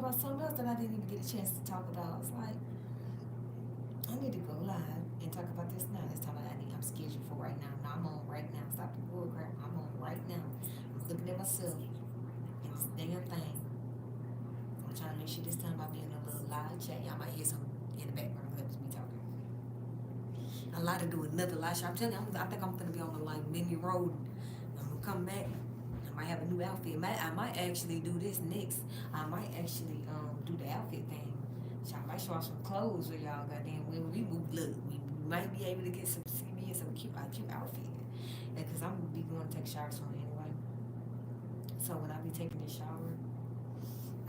about something else that I didn't even get a chance to talk about. I was like, I need to go live and talk about this now. This time I'm scheduled for right now. No, I'm on right now. Stop the bull crap. I'm on right now. I'm looking at myself and this damn thing. I'm trying to make sure this time I'll be in a little live chat. Y'all might hear some in the background. That was me talking. A lot to do with another live show. I'm telling you, I think I'm gonna be on the like mini road. I'm gonna come back. I might have a new outfit. I might actually do this next. I might actually do the outfit thing. So I might show off some clothes for y'all. Goddamn, when we move, look, we might be able to get some see me in some cute outfit. Because I'm gonna be going to take showers from anyway. So when I be taking the shower,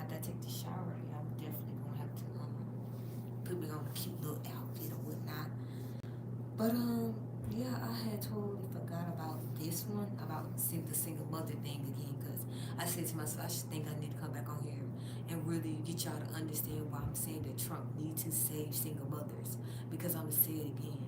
after I take the shower, yeah, I'm definitely gonna have to put me on a cute little outfit or whatnot. But yeah, I had totally forgot about this one, about the single mother thing again, because I said to myself, I should think I need to come back on here and really get y'all to understand why I'm saying that Trump needs to save single mothers. Because I'm gonna say it again.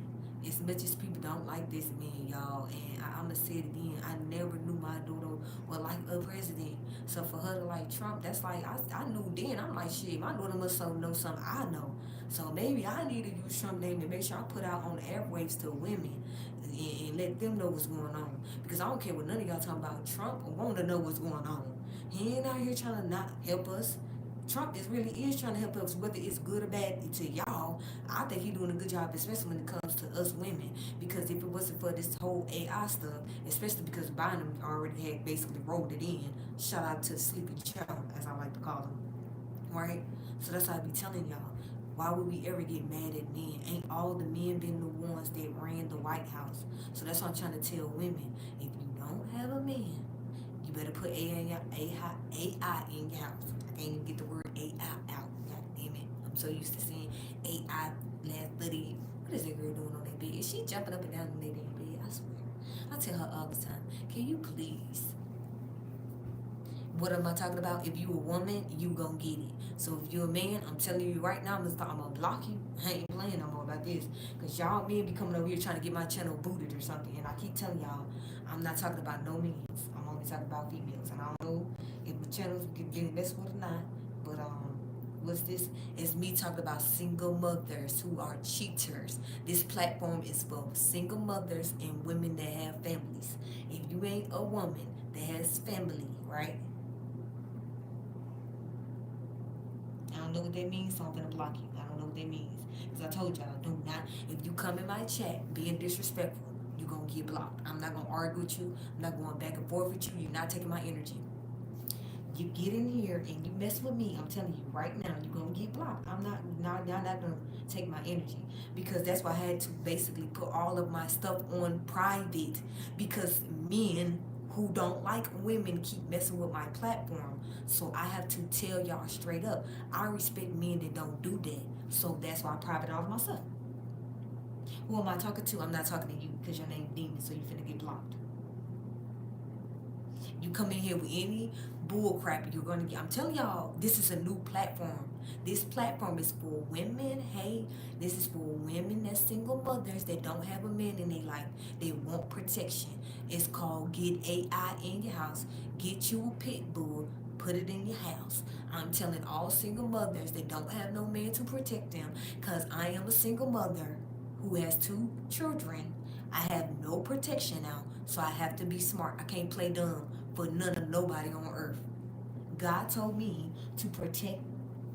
As much as people don't like this man, y'all, and I'm gonna say it again, I never knew my daughter would like a president. So for her to like Trump, that's like I knew then. I'm like, shit, my daughter must know something I know. So maybe I need to use Trump's name to make sure I put out on the airwaves to women and let them know what's going on. Because I don't care what none of y'all talking about. Trump want to know what's going on. He ain't out here trying to not help us. Trump really is trying to help us, whether it's good or bad to y'all. I think he's doing a good job, especially when it comes to us women. Because if it wasn't for this whole AI stuff, especially because Biden already had basically rolled it in. Shout out to Sleepy Joe, as I like to call him. Right? So that's why I be telling y'all. Why would we ever get mad at men? Ain't all the men been the ones that ran the White House? So that's what I'm trying to tell women. If you don't have a man, you better put AI in your house. I can't even get the word AI out. God damn it. I'm so used to seeing AI last 30. What is that girl doing on that bed? Is she jumping up and down on that damn bed? I swear. I tell her all the time, can you please? What am I talking about? If you a woman, you gonna get it. So if you a man, I'm telling you right now, I'm gonna block you. I ain't playing no more about this. Because y'all men be coming over here trying to get my channel booted or something. And I keep telling y'all, I'm not talking about no men. I'm only talking about females. And I don't know if the channel's getting messed with or not. But what's this? It's me talking about single mothers who are cheaters. This platform is for single mothers and women that have families. If you ain't a woman that has family, right? I don't know what that means, so I'm gonna block you. I don't know what that means. Because I told y'all, do not, if you come in my chat being disrespectful, you're gonna get blocked. I'm not gonna argue with you. I'm not going back and forth with you. You're not taking my energy. You get in here and you mess with me, I'm telling you right now, you're gonna get blocked. Y'all not gonna take my energy. Because that's why I had to basically put all of my stuff on private. Because men who don't like women keep messing with my platform. So I have to tell y'all straight up, I respect men that don't do that. So that's why I private all my stuff. Who am I talking to? I'm not talking to you because your name's Demon, so you finna get blocked. You come in here with any bull crap, you're gonna get. I'm telling y'all, this is a new platform. This platform is for women. Hey, this is for women that's single mothers that don't have a man in their life. They want protection. It's called Get AI in Your House. Get you a pit bull. Put it in your house. I'm telling all single mothers that don't have no man to protect them, because I am a single mother who has 2 children. I have no protection now, so I have to be smart. I can't play dumb for none of nobody on earth. God told me to protect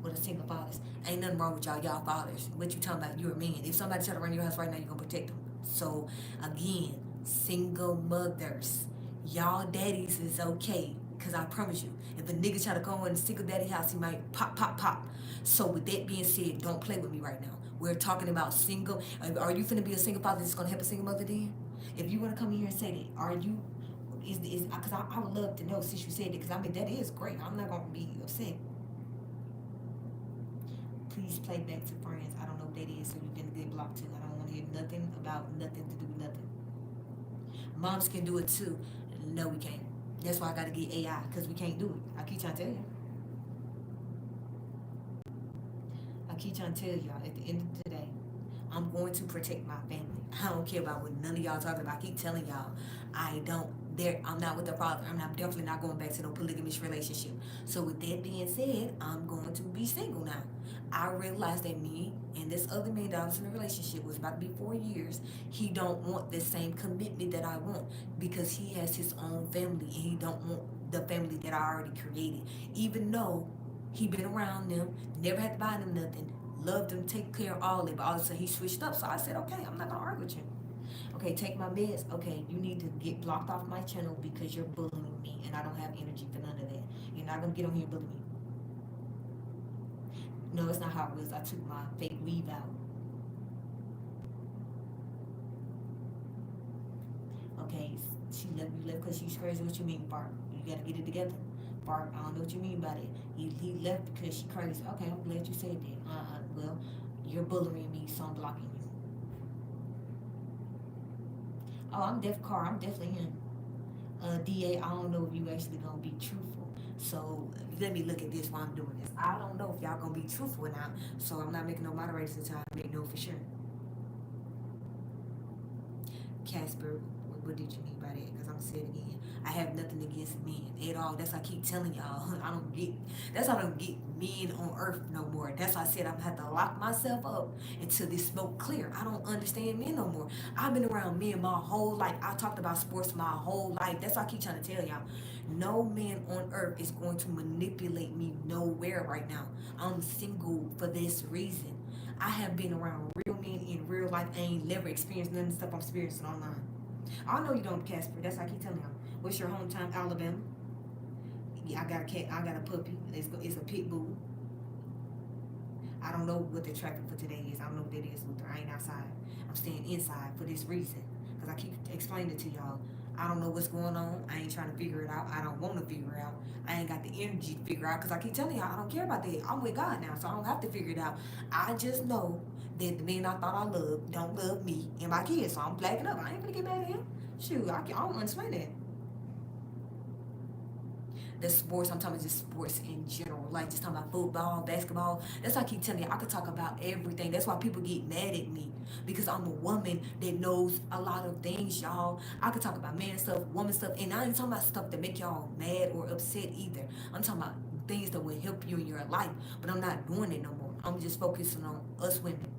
with a single fathers. Ain't nothing wrong with y'all. Y'all fathers. What you talking about? You're a man. If somebody try to run your house right now, you're gonna protect them. So again, single mothers, y'all daddies is okay. Cause I promise you, if a nigga try to go in a single daddy house, he might pop, pop, pop. So with that being said, don't play with me right now. We're talking about single. Are you finna be a single father that's gonna help a single mother then? If you wanna come in here and say that, are you? Is because I would love to know since you said it, because I mean that is great. I'm not gonna be upset. Please play back to friends. I don't know what that is, so you can get blocked too. I don't want to hear nothing about nothing to do with nothing. Moms can do it too. No, we can't. That's why I gotta get AI, because we can't do it. I keep trying to tell you. I keep trying to tell y'all, at the end of the day, I'm going to protect my family. I don't care about what none of y'all talking about. I keep telling y'all, I don't There, I'm not with the father. I'm definitely not going back to no polygamous relationship. So with that being said, I'm going to be single now. I realized that me and this other man that I was in a relationship was about to be 4 years. He don't want the same commitment that I want because he has his own family and he don't want the family that I already created. Even though he been around them, never had to buy them nothing, loved them, take care of all of it, but all of a sudden he switched up. So I said, okay, I'm not gonna argue with you. Okay, take my meds. Okay, you need to get blocked off my channel because you're bullying me and I don't have energy for none of that. You're not gonna get on here and bully me. No, it's not how it was. I took my fake weave out. Okay, she left you left because she's crazy. What you mean, Bart? You gotta get it together. Bart, I don't know what you mean by that. He left because she crazy. Okay, I'm glad you said that. Well, you're bullying me, so I'm blocking you. Oh, I'm Def Car. I'm definitely him. DA, I don't know if you actually gonna be truthful. So let me look at this while I'm doing this. I don't know if y'all gonna be truthful now. So I'm not making no moderators until I make know for sure. Casper, what did you mean by that? Because I'm saying it again. I have nothing against men at all. That's why I keep telling y'all. I don't get. That's why I don't get men on earth no more. That's why I said I'm gonna have to lock myself up until this smoke clear. I don't understand men no more. I've been around men my whole life. I talked about sports my whole life. That's why I keep trying to tell y'all. No man on earth is going to manipulate me nowhere right now. I'm single for this reason. I have been around real men in real life. I ain't never experienced none of the stuff I'm experiencing online. I know you don't, Casper. That's why I keep telling you. What's your hometown, Alabama? Yeah, I got a cat. I got a puppy. It's a pit bull. I don't know what the traffic for today is. I don't know what that is, Luther. I ain't outside. I'm staying inside for this reason. Because I keep explaining it to y'all. I don't know what's going on. I ain't trying to figure it out. I don't want to figure it out. I ain't got the energy to figure it out because I keep telling y'all I don't care about that. I'm with God now, so I don't have to figure it out. I just know that the men I thought I loved don't love me and my kids, so I'm blacking up. I ain't gonna get mad at him. Shoot, I don't understand that. The sports, I'm talking about just sports in general, like just talking about football, basketball. That's why I keep telling you, I could talk about everything. That's why people get mad at me because I'm a woman that knows a lot of things, y'all. I could talk about man stuff, woman stuff, and I ain't talking about stuff that make y'all mad or upset either. I'm talking about things that will help you in your life, but I'm not doing it no more. I'm just focusing on us women.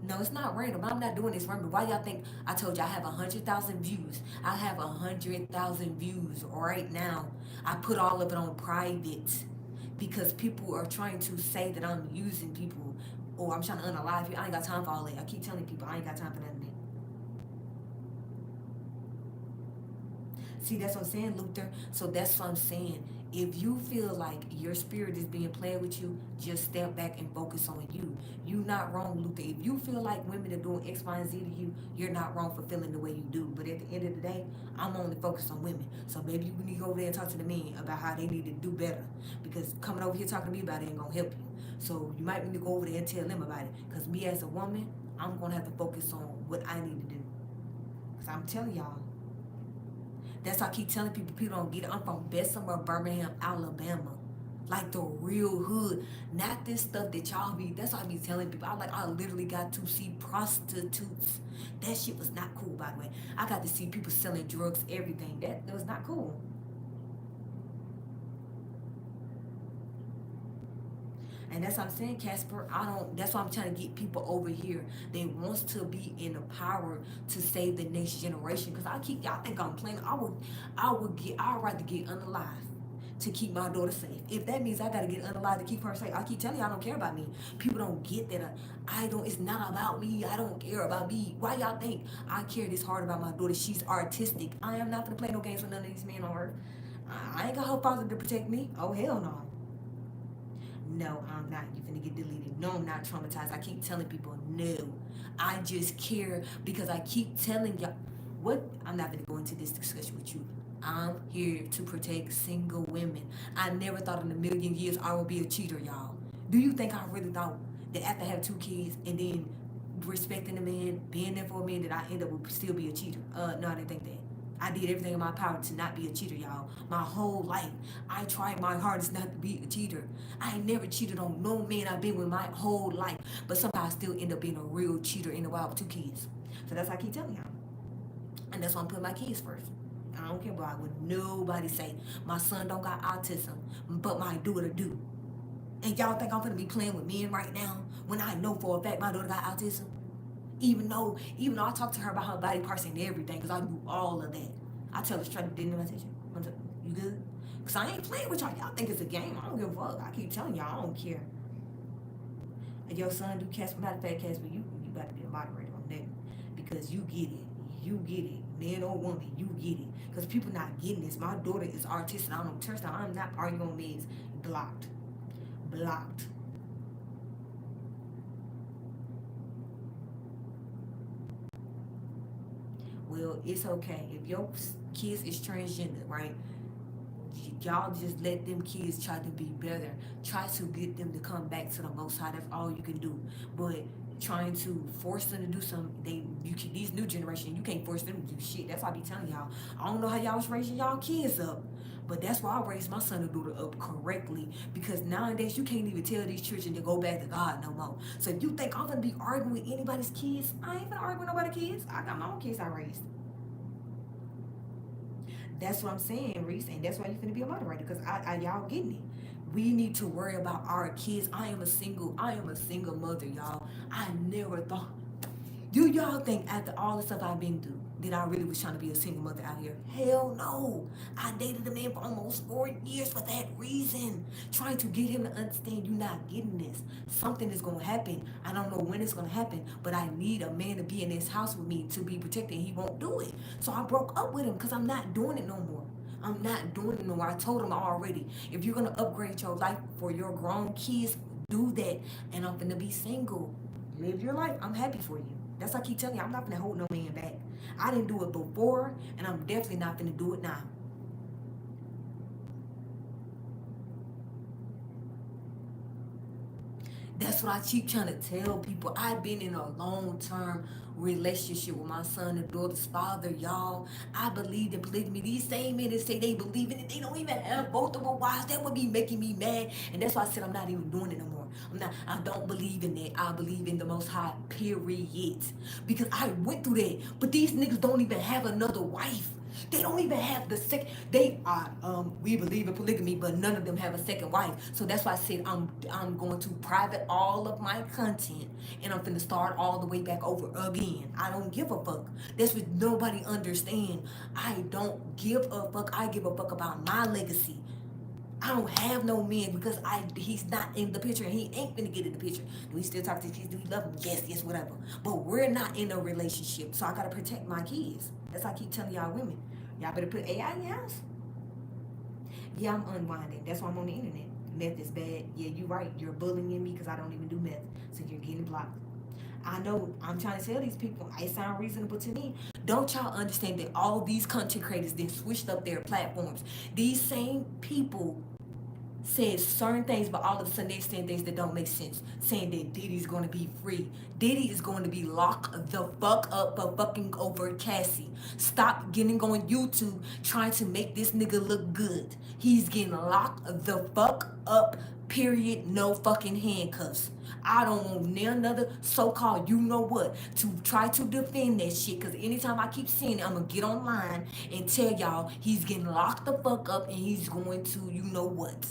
No, it's not random. I'm not doing this random. Why y'all think I told you I have 100,000 views? I have 100,000 views right now. I put all of it on private because people are trying to say that I'm using people or I'm trying to unalive you. I ain't got time for all that. I keep telling people I ain't got time for none of that. See, that's what I'm saying, Luther. So that's what I'm saying. If you feel like your spirit is being played with you, just step back and focus on you. You not wrong, Luther. If you feel like women are doing X, Y, and Z to you, you're not wrong for feeling the way you do. But at the end of the day, I'm only focused on women. So maybe you need to go over there and talk to the men about how they need to do better. Because coming over here talking to me about it ain't gonna help you. So you might need to go over there and tell them about it. Because me as a woman, I'm gonna have to focus on what I need to do. Because I'm telling y'all, that's why I keep telling people, people don't get it. I'm from Bessemer, Birmingham, Alabama. Like the real hood. Not this stuff that y'all be, that's why I be telling people. I literally got to see prostitutes. That shit was not cool, by the way. I got to see people selling drugs, everything. That was not cool. And that's what I'm saying, Casper. That's why I'm trying to get people over here that wants to be in the power to save the next generation. Because y'all think I'm playing. I'd rather get unalive to keep my daughter safe. If that means I gotta get unalive to keep her safe, I keep telling you I don't care about me. People don't get that. It's not about me. I don't care about me. Why y'all think I care this hard about my daughter? She's artistic. I am not gonna play no games with none of these men on her. I ain't got her father to protect me. Oh, hell no. No, I'm not. You're gonna get deleted. No, I'm not traumatized. I keep telling people, no. I just care because I keep telling y'all what I'm not gonna go into this discussion with you. I'm here to protect single women. I never thought in a million years I would be a cheater, y'all. Do you think I really thought that after I have 2 kids and then respecting a man, being there for a man, that I end up would still be a cheater? No, I didn't think that. I did everything in my power to not be a cheater, y'all. My whole life. I tried my hardest not to be a cheater. I ain't never cheated on no man I've been with my whole life. But somehow I still end up being a real cheater in the wild with 2 kids. So that's why I keep telling y'all. And that's why I'm putting my kids first. I don't care about what nobody say. My son don't got autism, but my daughter do. And y'all think I'm gonna be playing with men right now when I know for a fact my daughter got autism? Even though I talk to her about her body parts and everything, because I do all of that. I tell her straight, didn't I tell you? You good? Because I ain't playing with y'all. Y'all think it's a game. I don't give a fuck. I keep telling y'all, I don't care. And your son do Casper, not a fat Casper, you got to be a moderator on that. Because you get it. You get it. Man or woman, you get it. Because people not getting this. My daughter is artistic. I don't touch her. I'm not arguing on meds. Blocked. Blocked. Well, it's okay. If your kids is transgender, right? Y'all just let them kids try to be better. Try to get them to come back to the Most High. That's all you can do. But trying to force them to do something, these new generation, you can't force them to do shit. That's why I be telling y'all. I don't know how y'all was raising y'all kids up. But that's why I raised my son and daughter up correctly. Because nowadays you can't even tell these children to go back to God no more. So if you think I'm gonna be arguing with anybody's kids, I ain't gonna argue with nobody's kids. I got my own kids I raised. That's what I'm saying, Reese, and that's why you finna be a moderator, because y'all getting it. We need to worry about our kids. I am a single mother, y'all. I never thought. Do y'all think after all the stuff I've been through that I really was trying to be a single mother out here? Hell no. I dated a man for almost 4 years for that reason. Trying to get him to understand you're not getting this. Something is going to happen. I don't know when it's going to happen, but I need a man to be in this house with me to be protected. He won't do it. So I broke up with him because I'm not doing it no more. I'm not doing it no more. I told him already. If you're going to upgrade your life for your grown kids, do that. And I'm going to be single. Live your life. I'm happy for you. That's why I keep telling you, I'm not gonna hold no man back. I didn't do it before, and I'm definitely not gonna do it now. That's what I keep trying to tell people. I've been in a long-term relationship with my son and daughter's father, y'all. I believe in polygamy. These same men that say they believe in it, they don't even have multiple wives. That would be making me mad. And that's why I said I'm not even doing it no more. I don't believe in that. I believe in the Most High, period. Because I went through that. But these niggas don't even have another wife. They don't even have the second. They are. We believe in polygamy, but none of them have a second wife. So that's why I said I'm going to private all of my content, and I'm finna start all the way back over again. I don't give a fuck. That's what nobody understand. I don't give a fuck. I give a fuck about my legacy. I don't have no man because he's not in the picture and he ain't gonna get in the picture. Do we still talk to his kids? Do we love them? Yes, whatever. But we're not in a relationship, so I gotta protect my kids. That's why I keep telling y'all women, y'all better put AI in your house. Yeah, I'm unwinding. That's why I'm on the internet. Meth is bad. Yeah, you're right. You're bullying me because I don't even do meth, so you're getting blocked. I know I'm trying to tell these people, it sound reasonable to me. Don't y'all understand that all these content creators then switched up their platforms? These same people said certain things, but all of a sudden they're saying things that don't make sense. Saying that Diddy's going to be free. Diddy is going to be locked the fuck up for fucking over Cassie. Stop getting on YouTube trying to make this nigga look good. He's getting locked the fuck up, period. No fucking handcuffs. I don't want another so-called you know what to try to defend that shit, because anytime I keep seeing it, I'm gonna get online and tell y'all he's getting locked the fuck up and he's going to you know what.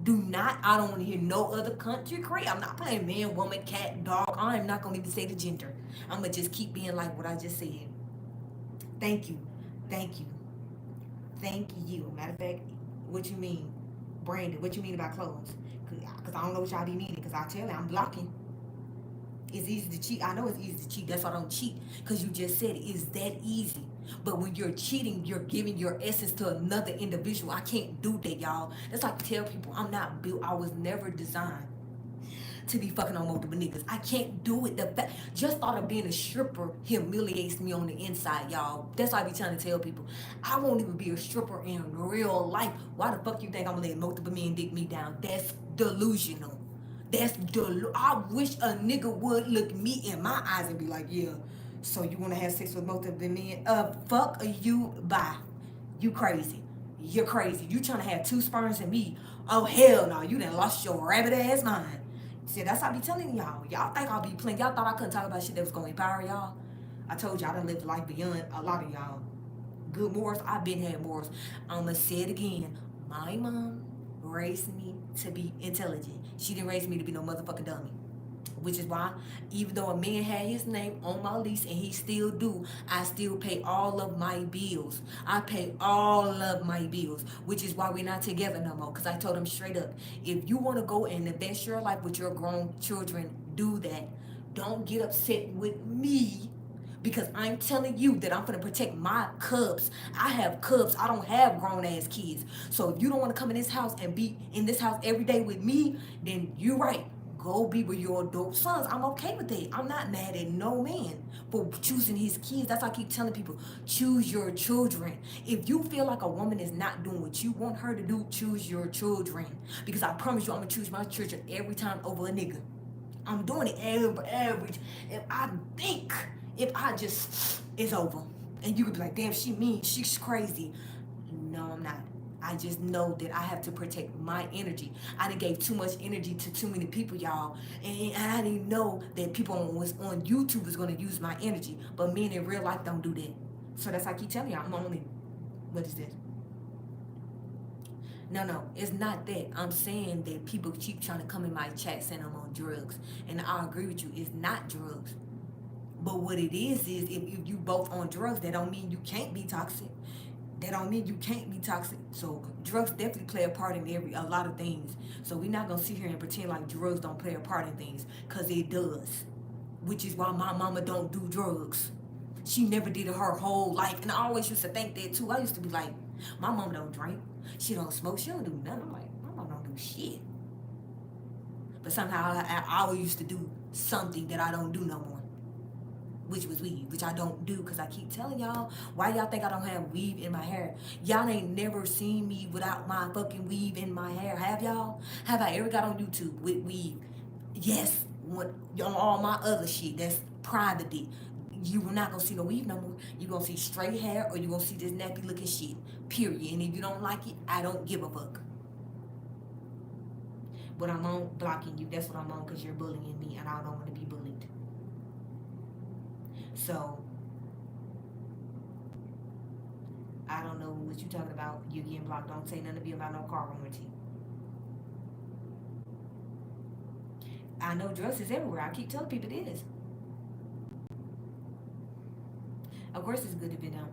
Do not, I don't want to hear no other country create. I'm not playing man, woman, cat, dog. I am not going to even say the gender. I'm going to just keep being like what I just said. Thank you. Thank you. Thank you. Matter of fact, what you mean? Brandon, what you mean about clothes? Because I don't know what y'all be meaning. Because I tell you, I'm blocking. It's easy to cheat. I know it's easy to cheat. That's why I don't cheat. Because you just said it. It's that easy. But when you're cheating, you're giving your essence to another individual. I can't do that, y'all. That's like I tell people, I'm not built. I was never designed to be fucking on multiple niggas. I can't do it. The fact, just thought of being a stripper humiliates me on the inside, y'all. That's why I be trying to tell people, I won't even be a stripper in real life. Why the fuck you think I'm gonna let multiple men dick me down? That's delusional. I wish a nigga would look me in my eyes and be like, yeah, so you want to have sex with multiple men? Fuck you, bye. You crazy. You're crazy. You trying to have two sperms in me? Oh, hell no. You done lost your rabbit ass mind. See, that's how I be telling y'all. Y'all think I'll be playing. Y'all thought I couldn't talk about shit that was going to empower y'all? I told you I done lived life beyond a lot of y'all. Good morals, I've been had morals. I'ma say it again. My mom raised me to be intelligent. She didn't raise me to be no motherfucking dummy. Which is why, even though a man had his name on my lease and he still do, I still pay all of my bills. I pay all of my bills, which is why we're not together no more. Because I told him straight up, if you want to go and invest your life with your grown children, do that. Don't get upset with me because I'm telling you that I'm gonna protect my cubs. I have cubs. I don't have grown ass kids. So if you don't want to come in this house and be in this house every day with me, then you're right. Go be with your adult sons. I'm okay with that. I'm not mad at no man for choosing his kids. That's why I keep telling people, choose your children. If you feel like a woman is not doing what you want her to do, choose your children. Because I promise you, I'm gonna choose my children every time over a nigga. I'm doing it average. If I think, if I just, it's over. And you could be like, damn, she mean, she's crazy. No, I'm not. I just know that I have to protect my energy. I done gave too much energy to too many people, y'all. And I didn't know that people on YouTube was going to use my energy. But men in real life don't do that. So that's why I keep telling y'all, I'm only, what is this? No, it's not that. I'm saying that people keep trying to come in my chat saying I'm on drugs. And I agree with you, it's not drugs. But what it is if you both on drugs, that don't mean you can't be toxic. That don't mean you can't be toxic. So drugs definitely play a part in a lot of things. So we're not gonna sit here and pretend like drugs don't play a part in things, cause it does. Which is why my mama don't do drugs. She never did it her whole life, and I always used to think that too. I used to be like, my mom don't drink, she don't smoke, she don't do nothing. I'm like, my mom don't do shit. But somehow I always used to do something that I don't do no more, which was weave, which I don't do because I keep telling y'all, why y'all think I don't have weave in my hair? Y'all ain't never seen me without my fucking weave in my hair, have y'all? Have I ever got on YouTube with weave? Yes, on all my other shit, that's privately. You are not gonna see no weave no more. You gonna see straight hair or you gonna see this nappy looking shit, period. And if you don't like it, I don't give a fuck. But I'm on blocking you, that's what I'm on, because you're bullying me and I don't want to be bullied. So I don't know what you talking about. You getting blocked. Don't say nothing to me about no car warranty. I know drugs is everywhere. I keep telling people it is. Of course it's good to be done.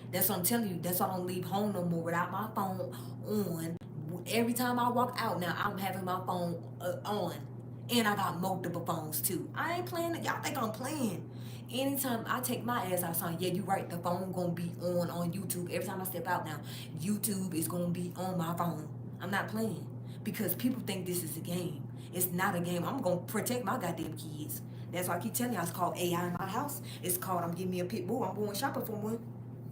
That's what I'm telling you. That's why I don't leave home no more without my phone on. Every time I walk out now, I'm having my phone on. And I got multiple phones too. I ain't playing. Y'all think I'm playing. Anytime I take my ass outside, yeah, you right. The phone gonna be on YouTube. Every time I step out now, YouTube is gonna be on my phone. I'm not playing because people think this is a game. It's not a game. I'm gonna protect my goddamn kids. That's why I keep telling y'all it's called AI in my house. It's called I'm getting me a pit bull. I'm going shopping for one.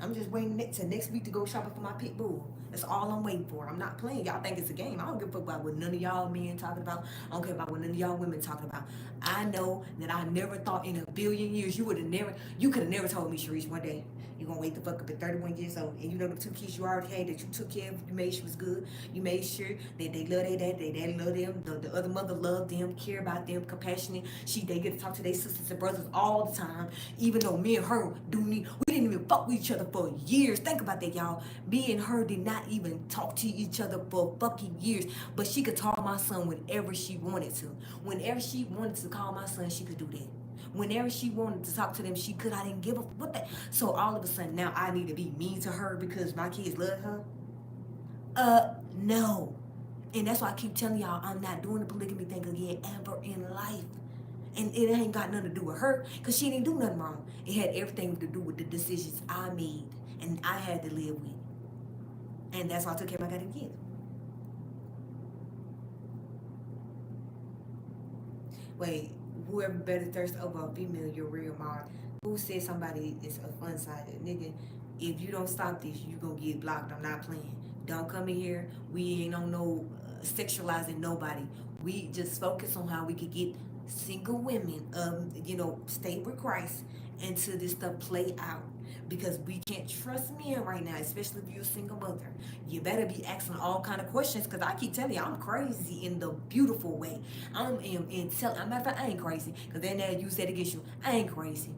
I'm just waiting to next week to go shopping for my pit bull. That's all I'm waiting for. I'm not playing. Y'all think it's a game. I don't give a fuck about what none of y'all men talking about. I don't care about what none of y'all women talking about. I know that I never thought in a billion years you could have never told me, Sharice, one day you're gonna wake the fuck up at 31 years old and you know the two kids you already had that you took care of, you made sure was good, you made sure that they love their dad, their daddy love them, the other mother loved them, care about them, compassionate. They get to talk to their sisters and brothers all the time, even though me and her we didn't even fuck with each other for years. Think about that, y'all. Me and her did not even talk to each other for fucking years, but she could call my son whenever she wanted to. Whenever she wanted to call my son, she could do that. Whenever she wanted to talk to them, she could. I didn't give a what that. So all of a sudden now I need to be mean to her because my kids love her. No. And that's why I keep telling y'all I'm not doing the polygamy thing again ever in life. And it ain't got nothing to do with her because she didn't do nothing wrong. It had everything to do with the decisions I made and I had to live with. And that's why I took care of my goddamn kids. Wait, whoever better thirst over a female, you're real Mars. Who said somebody is a fun side? Nigga, if you don't stop this, you gonna get blocked. I'm not playing. Don't come in here. We ain't on no sexualizing nobody. We just focus on how we could get single women, stay with Christ until this stuff play out. Because we can't trust men right now, especially if you're a single mother. You better be asking all kind of questions because I keep telling you I'm crazy in the beautiful way. I am in matter of fact, I ain't crazy because then they use that against you. I ain't crazy.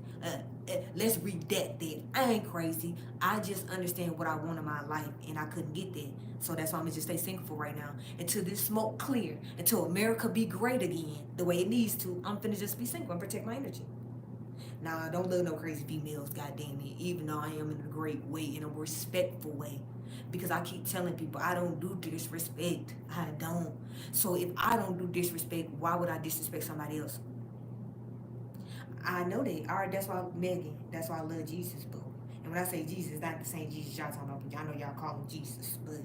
let's redact that. I ain't crazy. I just understand what I want in my life, and I couldn't get that. So that's why I'm gonna just stay single for right now until this smoke clear, until America be great again the way it needs to. I'm finna just be single and protect my energy. Now I don't love no crazy females, goddamn it. Even though I am in a great way, in a respectful way, because I keep telling people I don't do disrespect. I don't. So if I don't do disrespect, why would I disrespect somebody else? I know that. All right, that's why Megan. That's why I love Jesus, boo. And when I say Jesus, it's not the same Jesus y'all talking about, but y'all know y'all call him Jesus. But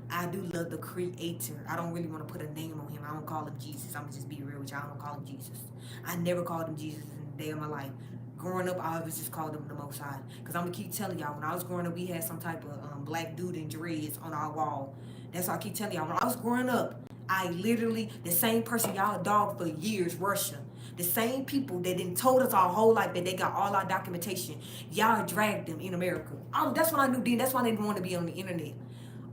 I do love the Creator. I don't really want to put a name on him. I don't call him Jesus. I'm gonna just be real with y'all. I don't call him Jesus. I never called him Jesus in the day of my life. Growing up, I always just called him the Most High. Because I'm gonna keep telling y'all, when I was growing up, we had some type of black dude in dreads on our wall. That's why I keep telling y'all. When I was growing up, I literally, the same person y'all dogged for years, Russia. The same people that didn't told us our whole life that they got all our documentation. Y'all dragged them in America. That's what I knew then. That's why they didn't want to be on the internet.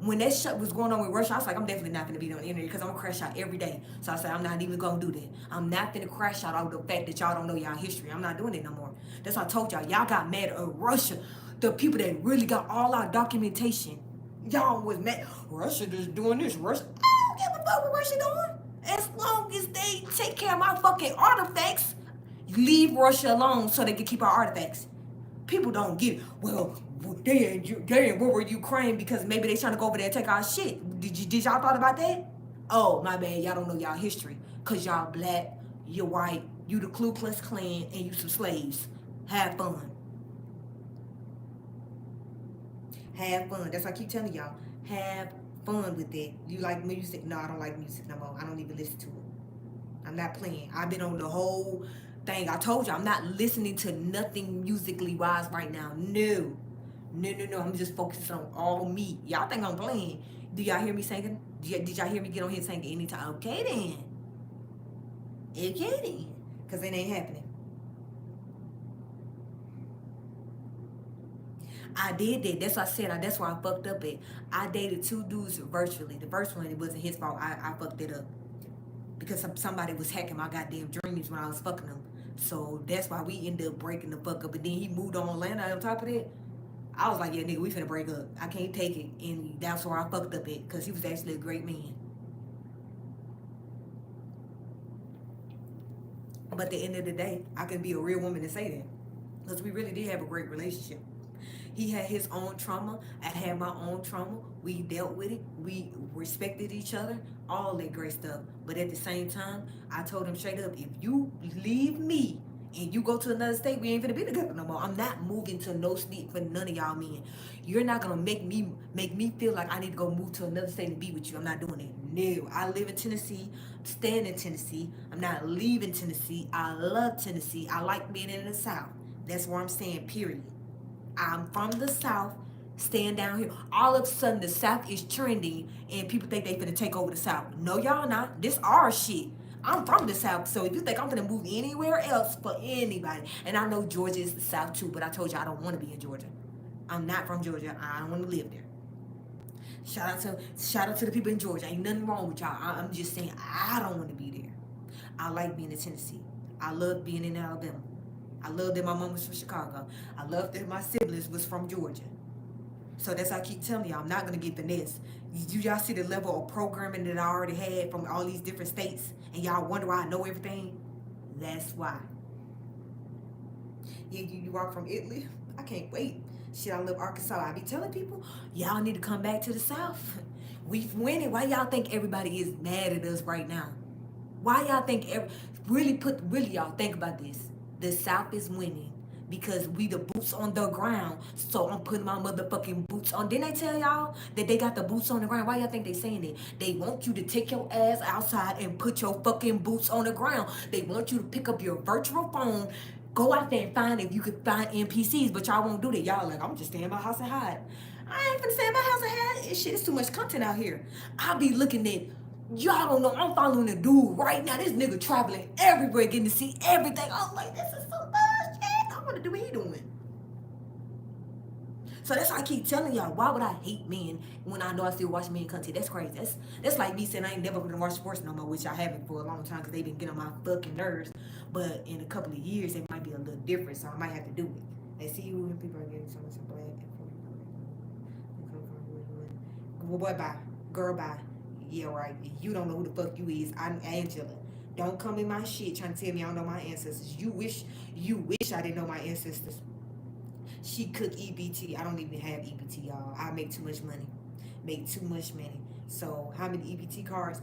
When that shit was going on with Russia, I was like, I'm definitely not going to be on the internet because I'm going to crash out every day. So I said, I'm not even going to do that. I'm not going to crash out over the fact that y'all don't know y'all history. I'm not doing it no more. That's why I told y'all. Y'all got mad at Russia. The people that really got all our documentation. Y'all was mad. Russia just doing this. Russia. I don't give a fuck what Russia doing. As long as they take care of my fucking artifacts, leave Russia alone so they can keep our artifacts. People don't get it. Well, they in war with Ukraine because maybe they trying to go over there and take our shit. Did y'all thought about that? Oh, my bad. Y'all don't know y'all history. Because y'all black, you're white, you the Ku Klux Klan, and you some slaves. Have fun. Have fun. That's what I keep telling y'all. Have fun with that. You like music? No, I don't like music no more. I don't even listen to it. I'm not playing. I've been on the whole thing. I told you I'm not listening to nothing musically wise right now. No. No. I'm just focusing on all me. Y'all think I'm playing. Do y'all hear me singing? Did y'all hear me get on here singing anytime? Okay then. Okay then. Because it ain't happening. I did that. That's what I said. That's why I fucked up at. I dated 2 dudes virtually. The first one, it wasn't his fault. I fucked it up. Because somebody was hacking my goddamn dreams when I was fucking them. So that's why we ended up breaking the fuck up. And then he moved on land on top of that. I was like, yeah, nigga, we finna break up. I can't take it. And that's where I fucked up at. Because he was actually a great man. But at the end of the day, I can be a real woman and say that. Because we really did have a great relationship. He had his own trauma. I had my own trauma. We dealt with it. We respected each other. All that great stuff. But at the same time, I told him straight up, if you leave me and you go to another state, we ain't gonna be together no more. I'm not moving to no state for none of y'all men. You're not gonna make me feel like I need to go move to another state and be with you. I'm not doing it. No. I live in Tennessee. I'm staying in Tennessee. I'm not leaving Tennessee. I love Tennessee. I like being in the South. That's where I'm staying, period. I'm from the South, staying down here. All of a sudden, the South is trending, and people think they finna take over the South. No, y'all not. This our shit. I'm from the South, so if you think I'm finna move anywhere else for anybody, and I know Georgia is the South too, but I told you I don't want to be in Georgia. I'm not from Georgia. I don't want to live there. Shout out to the people in Georgia. Ain't nothing wrong with y'all. I'm just saying I don't want to be there. I like being in Tennessee. I love being in Alabama. I love that my mom was from Chicago. I love that my siblings was from Georgia. So that's why I keep telling y'all, I'm not going to get finessed. Do y'all see the level of programming that I already had from all these different states? And y'all wonder why I know everything? That's why. You are from Italy? I can't wait. Shit, I love Arkansas. I be telling people, y'all need to come back to the South. We've winning. Why y'all think everybody is mad at us right now? Why y'all think really y'all think about this? The South is winning because we the boots on the ground. So I'm putting my motherfucking boots on. Didn't I tell y'all that they got the boots on the ground? Why y'all think they saying that? They want you to take your ass outside and put your fucking boots on the ground. They want you to pick up your virtual phone, go out there and find if you could find NPCs, but y'all won't do that. Y'all like, I'm just staying in my house and hide. I ain't finna stay in my house and hide. Shit, it's too much content out here. I'll be looking at, y'all don't know, I'm following a dude right now. This nigga traveling everywhere, getting to see everything. I'm like, this is so much shit. I want to do what he doing. So that's why I keep telling y'all, why would I hate men when I know I still watch men content? That's crazy. That's like me saying I ain't never gonna watch sports no more, which I haven't for a long time because they've been getting on my fucking nerves. But in a couple of years, it might be a little different, so I might have to do it. They see you when people are getting so much black and boy, bye. Girl, bye. Yeah, right. You don't know who the fuck you is. I'm Angela. Don't come in my shit trying to tell me I don't know my ancestors. You wish I didn't know my ancestors. She cook EBT. I don't even have EBT, y'all. I make too much money. Make too much money. So how many EBT cards?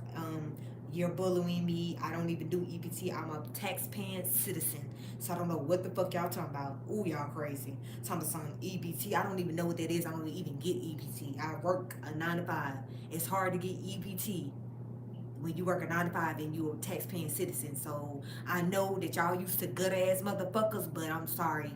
You're bullying me. I don't even do EBT. I'm a tax-paying citizen. So I don't know what the fuck y'all talking about. Ooh, y'all crazy. Talking about some EBT. I don't even know what that is. I don't even get EBT. I work a 9 to 5. It's hard to get EBT when you work a 9 to 5 and you're a tax-paying citizen. So I know that y'all used to good ass motherfuckers, but I'm sorry.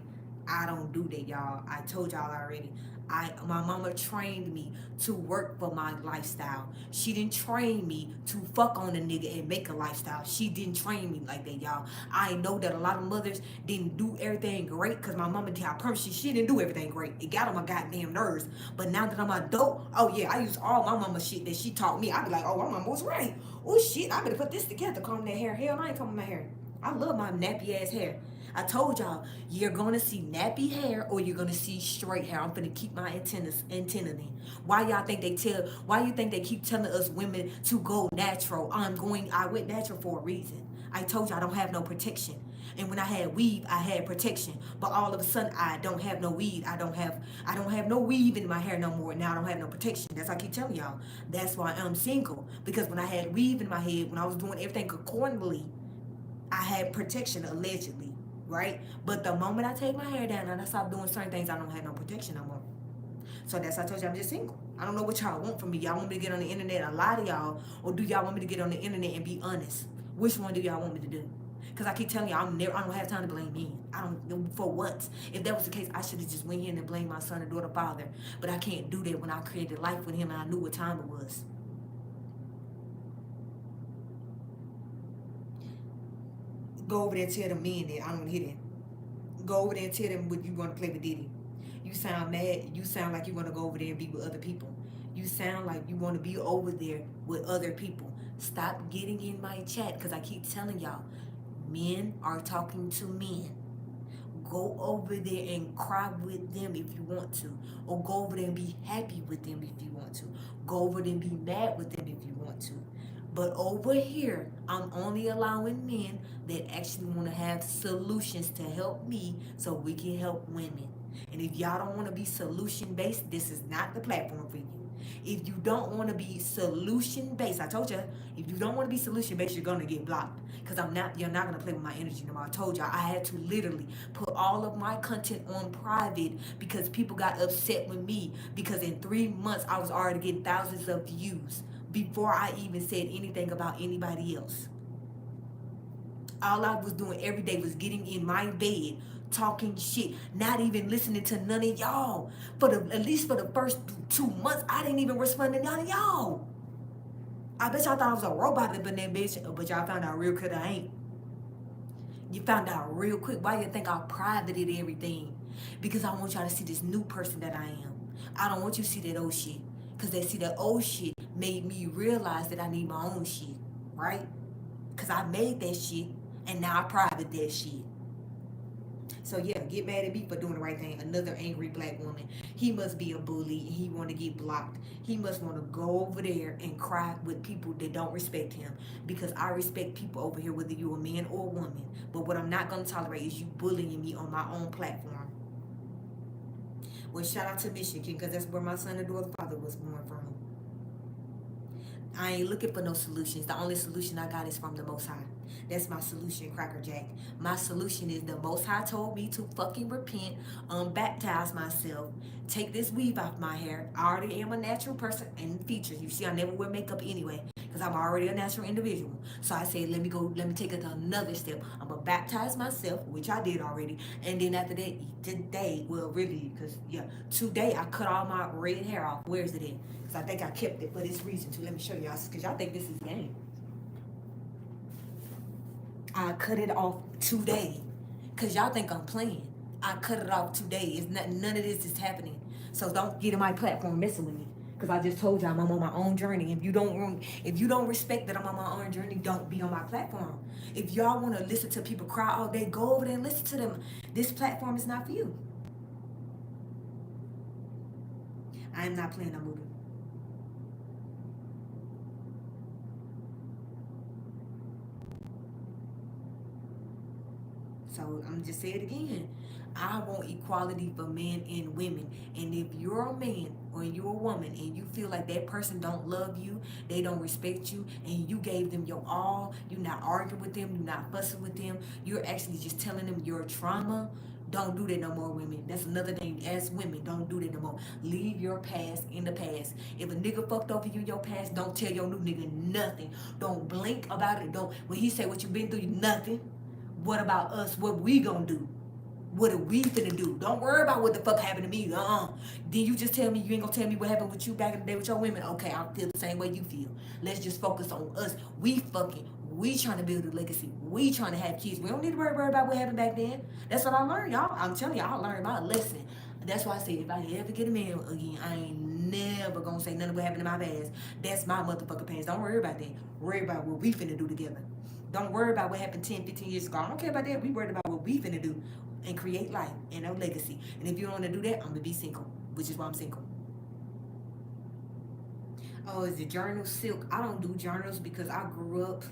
I don't do that, y'all. I told y'all already. My mama trained me to work for my lifestyle. She didn't train me to fuck on a nigga and make a lifestyle. She didn't train me like that, y'all. I know that a lot of mothers didn't do everything great because my mama did. I promise you, she didn't do everything great. It got on my goddamn nerves. But now that I'm an adult, oh yeah, I use all my mama shit that she taught me. I be like, oh, my mama was right. Oh shit, I better put this together, comb that hair. Hell, I ain't combing my hair. I love my nappy ass hair. I told y'all, you're gonna see nappy hair or you're gonna see straight hair. I'm gonna keep my antenna in. Why you think they keep telling us women to go natural? I went natural for a reason. I told you I don't have no protection. And when I had weave, I had protection. But all of a sudden I don't have no weave. I don't have no weave in my hair no more. Now I don't have no protection. That's why I keep telling y'all. That's why I'm single. Because when I had weave in my head, when I was doing everything accordingly, I had protection allegedly, right? But the moment I take my hair down and I stop doing certain things, I don't have no protection no more. So that's why I told you I'm just single. I don't know what y'all want from me. Y'all want me to get on the internet and lie to y'all, or do y'all want me to get on the internet and be honest? Which one do y'all want me to do? Because I keep telling y'all, I don't have time to blame men. I don't, for once. If that was the case, I should have just went here and blamed my son and daughter father. But I can't do that when I created life with him and I knew what time it was. Go over there and tell them men that I don't hit it. Go over there and tell them what you want to play with Diddy. You sound mad. You sound like you want to go over there and be with other people. You sound like you want to be over there with other people. Stop getting in my chat because I keep telling y'all, men are talking to men. Go over there and cry with them if you want to. Or go over there and be happy with them if you want to. Go over there and be mad with them if you want to. But over here, I'm only allowing men that actually want to have solutions to help me so we can help women. And if y'all don't want to be solution based, this is not the platform for you. If you don't want to be solution based, I told you, if you don't want to be solution based, you're gonna get blocked. Because you're not gonna play with my energy no more. I told y'all I had to literally put all of my content on private because people got upset with me. Because in 3 months I was already getting thousands of views before I even said anything about anybody else. All I was doing every day was getting in my bed, talking shit, not even listening to none of y'all. At least for the first 2 months, I didn't even respond to none of y'all. I bet y'all thought I was a robot up in that bitch, but y'all found out real quick I ain't. You found out real quick. Why you think I privated everything? Because I want y'all to see this new person that I am. I don't want you to see that old shit. Because they see that old shit made me realize that I need my own shit, right? Because I made that shit, and now I private that shit. So yeah, get mad at me for doing the right thing. Another angry black woman. He must be a bully and he want to get blocked. He must want to go over there and cry with people that don't respect him. Because I respect people over here, whether you're a man or a woman. But what I'm not going to tolerate is you bullying me on my own platform. Well, shout out to Michigan, because that's where my son and daughter father was born from. I ain't looking for no solutions. The only solution I got is from the Most High. That's my solution, Cracker Jack. My solution is the Most High told me to fucking repent, baptize myself, take this weave off my hair. I already am a natural person and features. You see, I never wear makeup anyway because I'm already a natural individual. So I said, let me take it to another step. I'm going to baptize myself, which I did already. And then after that, today, today I cut all my red hair off. Where is it at? Because I think I kept it for this reason too. Let me show y'all, because y'all think this is game. I cut it off today. Because y'all think I'm playing. I cut it off today. None of this is happening. So don't get in my platform messing with me. Cause I just told y'all I'm on my own journey. If you don't respect that I'm on my own journey, don't be on my platform. If y'all want to listen to people cry all day, go over there and listen to them. This platform is not for you. I am not playing a movie. So I'm just say it again. I want equality for men and women. And if you're a man or you're a woman and you feel like that person don't love you, they don't respect you, and you gave them your all, you're not arguing with them, you're not fussing with them, you're actually just telling them your trauma. Don't do that no more, women. That's another thing. As women, don't do that no more. Leave your past in the past. If a nigga fucked over you in your past, don't tell your new nigga nothing. Don't blink about it. Don't when he say what you been through, nothing. What about us? What we gonna do? What are we finna do? Don't worry about what the fuck happened to me. Then you just tell me you ain't gonna tell me what happened with you back in the day with your women. Okay, I feel the same way you feel. Let's just focus on us. We trying to build a legacy. We trying to have kids. We don't need to worry about what happened back then. That's what I learned, y'all. I'm telling y'all, I learned my lesson. That's why I said if I ever get a man again, I ain't never gonna say nothing what happened in my past. That's my motherfucking past. Don't worry about that. Worry about what we finna do together. Don't worry about what happened 10, 15 years ago. I don't care about that. We worried about what we finna do and create life and a legacy. And if you don't want to do that, I'm going to be single, which is why I'm single. Oh, is the journal silk? I don't do journals because I grew up.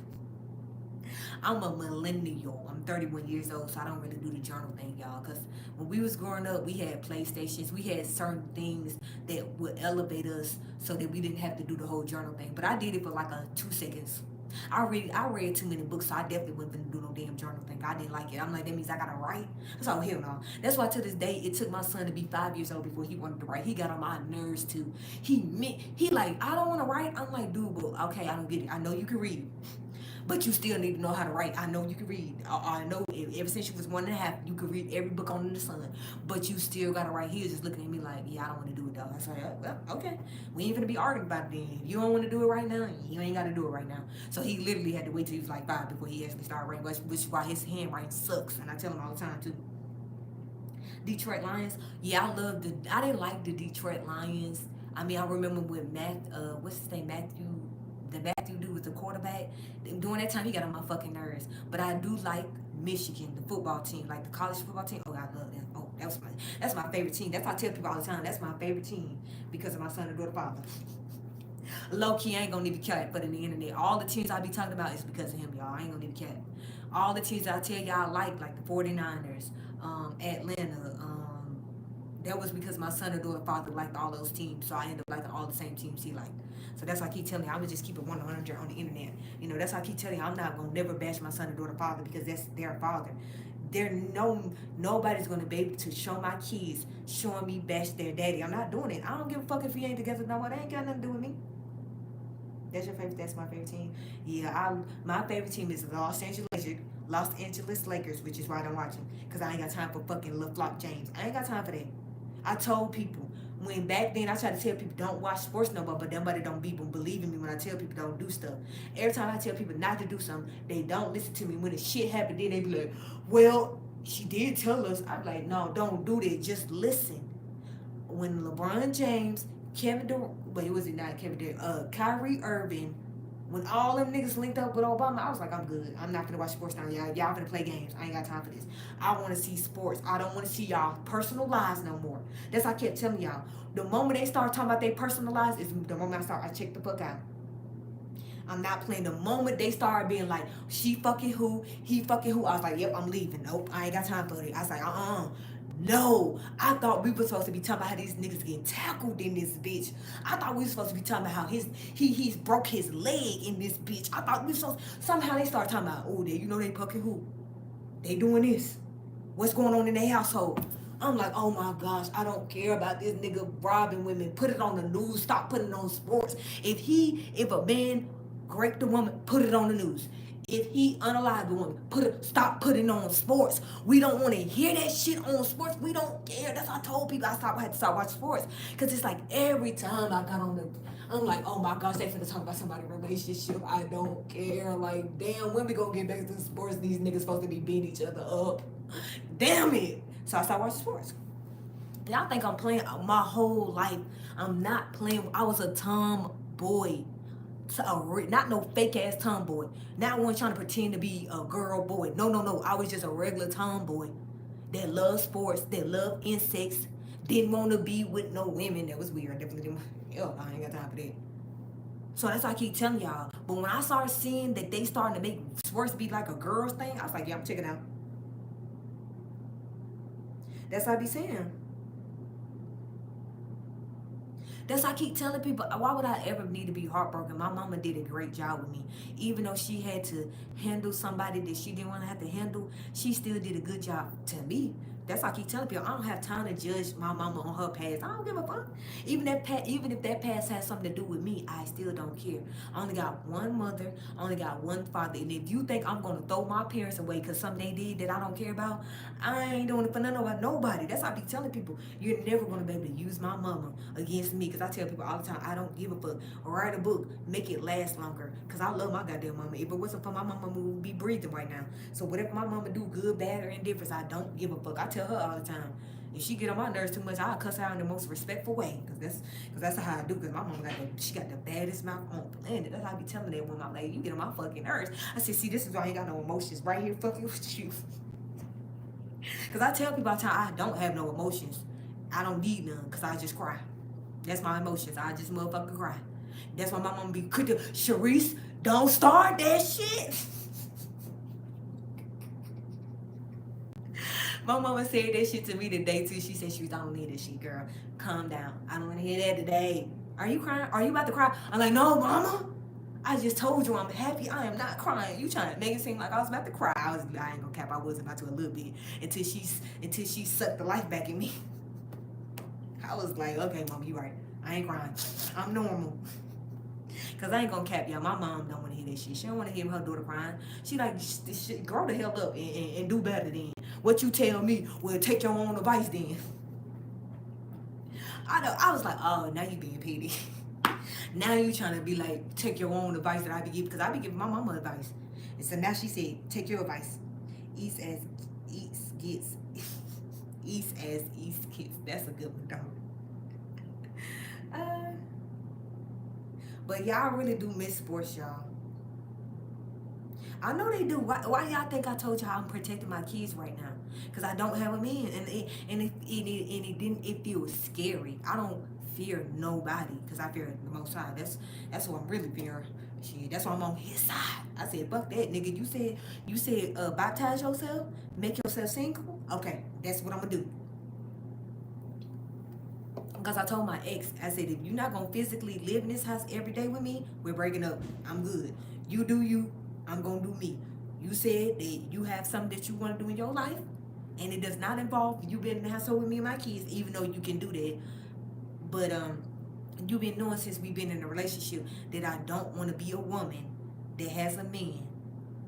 I'm a millennial. I'm 31 years old, so I don't really do the journal thing, y'all. Because when we was growing up, we had PlayStations. We had certain things that would elevate us so that we didn't have to do the whole journal thing. But I did it for like 2 seconds. I read too many books, so I definitely wasn't gonna do no damn journal thing. I didn't like it. I'm like, that means I gotta write. So hell no. That's why to this day it took my son to be 5 years old before he wanted to write. He got on my nerves too. He like, I don't wanna write. I'm like, dude, but okay, I don't get it. I know you can read. But you still need to know how to write. I know you can read. I know ever since you was 1.5, you could read every book on the sun. But you still gotta write. He was just looking at me like, yeah, I don't want to do it though. I said, well, okay. We ain't gonna be arguing about it then. If you don't want to do it right now, you ain't gotta do it right now. So he literally had to wait till he was like 5 before he actually started writing, which is why his handwriting sucks. And I tell him all the time too. Detroit Lions. Yeah, I didn't like the Detroit Lions. I mean, I remember with what's his name, Matthew dude was the quarterback. During that time, he got on my fucking nerves. But I do like Michigan, the football team, like the college football team. Oh, I love that. Oh, that's my favorite team. That's why I tell people all the time. That's my favorite team because of my son and daughter father. Low key, I ain't gonna need to cat for the internet. All the teams I be talking about is because of him, y'all. I ain't gonna need to cat. All the teams I tell y'all like the 49ers, Atlanta, that was because my son and daughter father liked all those teams, so I ended up liking all the same teams he liked. So that's why I keep telling you, I'm gonna just keep it 100 on the internet. That's why I keep telling you, I'm not gonna never bash my son and daughter father because that's their father. Nobody's gonna be able to show my kids showing me bash their daddy. I'm not doing it. I don't give a fuck if he ain't together no more. That ain't got nothing to do with me. That's your favorite. That's my favorite team. Yeah, my favorite team is the Los Angeles Lakers, which is why I don't watch them because I ain't got time for fucking LeFlock James. I ain't got time for that. I told people when back then I tried to tell people don't watch sports no more, but nobody don't believe in me when I tell people don't do stuff. Every time I tell people not to do something, they don't listen to me. When the shit happened, then they be like, "Well, she did tell us." I'm like, "No, don't do that. Just listen." When LeBron James, Kevin Durant, but it was not Kevin Durant, Kyrie Irving. When all them niggas linked up with Obama, I was like, I'm good. I'm not gonna watch sports now. Y'all gonna play games. I ain't got time for this. I want to see sports. I don't want to see y'all personal lives no more. That's why I kept telling y'all. The moment they start talking about their personal lives is the moment I check the fuck out. I'm not playing. The moment they start being like, she fucking who, he fucking who, I was like, yep, I'm leaving. Nope, I ain't got time for it. I was like, no, I thought we were supposed to be talking about how these niggas getting tackled in this bitch. I thought we were supposed to be talking about how he's broke his leg in this bitch. I thought we were supposed somehow they start talking about, oh, they fucking who? They doing this. What's going on in their household? I'm like, oh my gosh, I don't care about this nigga robbing women. Put it on the news. Stop putting it on sports. If a man raped a woman, put it on the news. If he unalived a woman, stop putting on sports. We don't want to hear that shit on sports. We don't care. That's why I told people I had to stop watching sports. Because it's like every time I got on I'm like, oh my gosh, they finna talk about somebody's relationship. I don't care. Like, damn, when we gonna get back to the sports? These niggas supposed to be beating each other up. Damn it. So I started watching sports. Y'all think I'm playing my whole life. I'm not playing. I was a tomboy. Not no fake ass tomboy. Not one trying to pretend to be a girl boy. No, no, no. I was just a regular tomboy that loved sports, that loved insects, didn't want to be with no women. That was weird. I definitely didn't. Hell, I ain't got time for that. So that's why I keep telling y'all. But when I started seeing that they starting to make sports be like a girl's thing, I was like, yeah, I'm checking out. That's what I be saying. That's why I keep telling people, why would I ever need to be heartbroken? My mama did a great job with me. Even though she had to handle somebody that she didn't want to have to handle, she still did a good job to me. That's why I keep telling people, I don't have time to judge my mama on her past. I don't give a fuck. Even if that past has something to do with me, I still don't care. I only got one mother, I only got one father. And if you think I'm gonna throw my parents away because something they did that I don't care about, I ain't doing it for nobody. That's why I be telling people, you're never gonna be able to use my mama against me. Because I tell people all the time, I don't give a fuck. Write a book, make it last longer. Because I love my goddamn mama. If it wasn't for my mama, we would be breathing right now. So whatever my mama do, good, bad, or indifference, I don't give a fuck. I tell her all the time, if she get on my nerves too much, I'll cuss her out in the most respectful way. Cause that's how I do. Cause my mama she got the baddest mouth on planet. That's how I be telling that when I'm like, you get on my fucking nerves. I said, see, this is why I ain't got no emotions right here fucking with you. Cause I tell people all the time, I don't have no emotions. I don't need none. Cause I just cry. That's my emotions. I just motherfucking cry. That's why my mama be quick to, Sharice, don't start that shit. My mama said that shit to me today too. She said she don't need this shit, girl. Calm down. I don't want to hear that today. Are you crying? Are you about to cry? I'm like, no, mama. I just told you I'm happy. I am not crying. You trying to make it seem like I was about to cry. I ain't gonna cap. I was about to a little bit until she sucked the life back in me. I was like, okay, mama, you right. I ain't crying. I'm normal. Cause I ain't gonna cap y'all. My mom don't want to hear that shit. She don't want to hear her daughter crying. She like, this shit, grow the hell up and do better then. What you tell me, well, take your own advice then. I know. I was like, oh, now you being petty. Now you trying to be like, take your own advice that I be giving, because I be giving my mama advice. And so now she said, take your advice. East as East gets. East as East gets. That's a good one, though. But y'all really do miss sports, y'all. I know they do. Why y'all think I told y'all I'm protecting my kids right now? Because I don't have a man, it feels scary. I don't fear nobody because I fear the Most High. That's what I'm really fearing. Shit, that's why I'm on his side. I said, fuck that, nigga. You said baptize yourself, make yourself single. Okay, that's what I'm gonna do. Because I told my ex, I said, if you're not gonna physically live in this house every day with me, we're breaking up. I'm good. You do you. I'm gonna do me. You said that you have something that you want to do in your life, and it does not involve you being in the household with me and my kids, even though you can do that. But you've been knowing since we've been in a relationship that I don't want to be a woman that has a man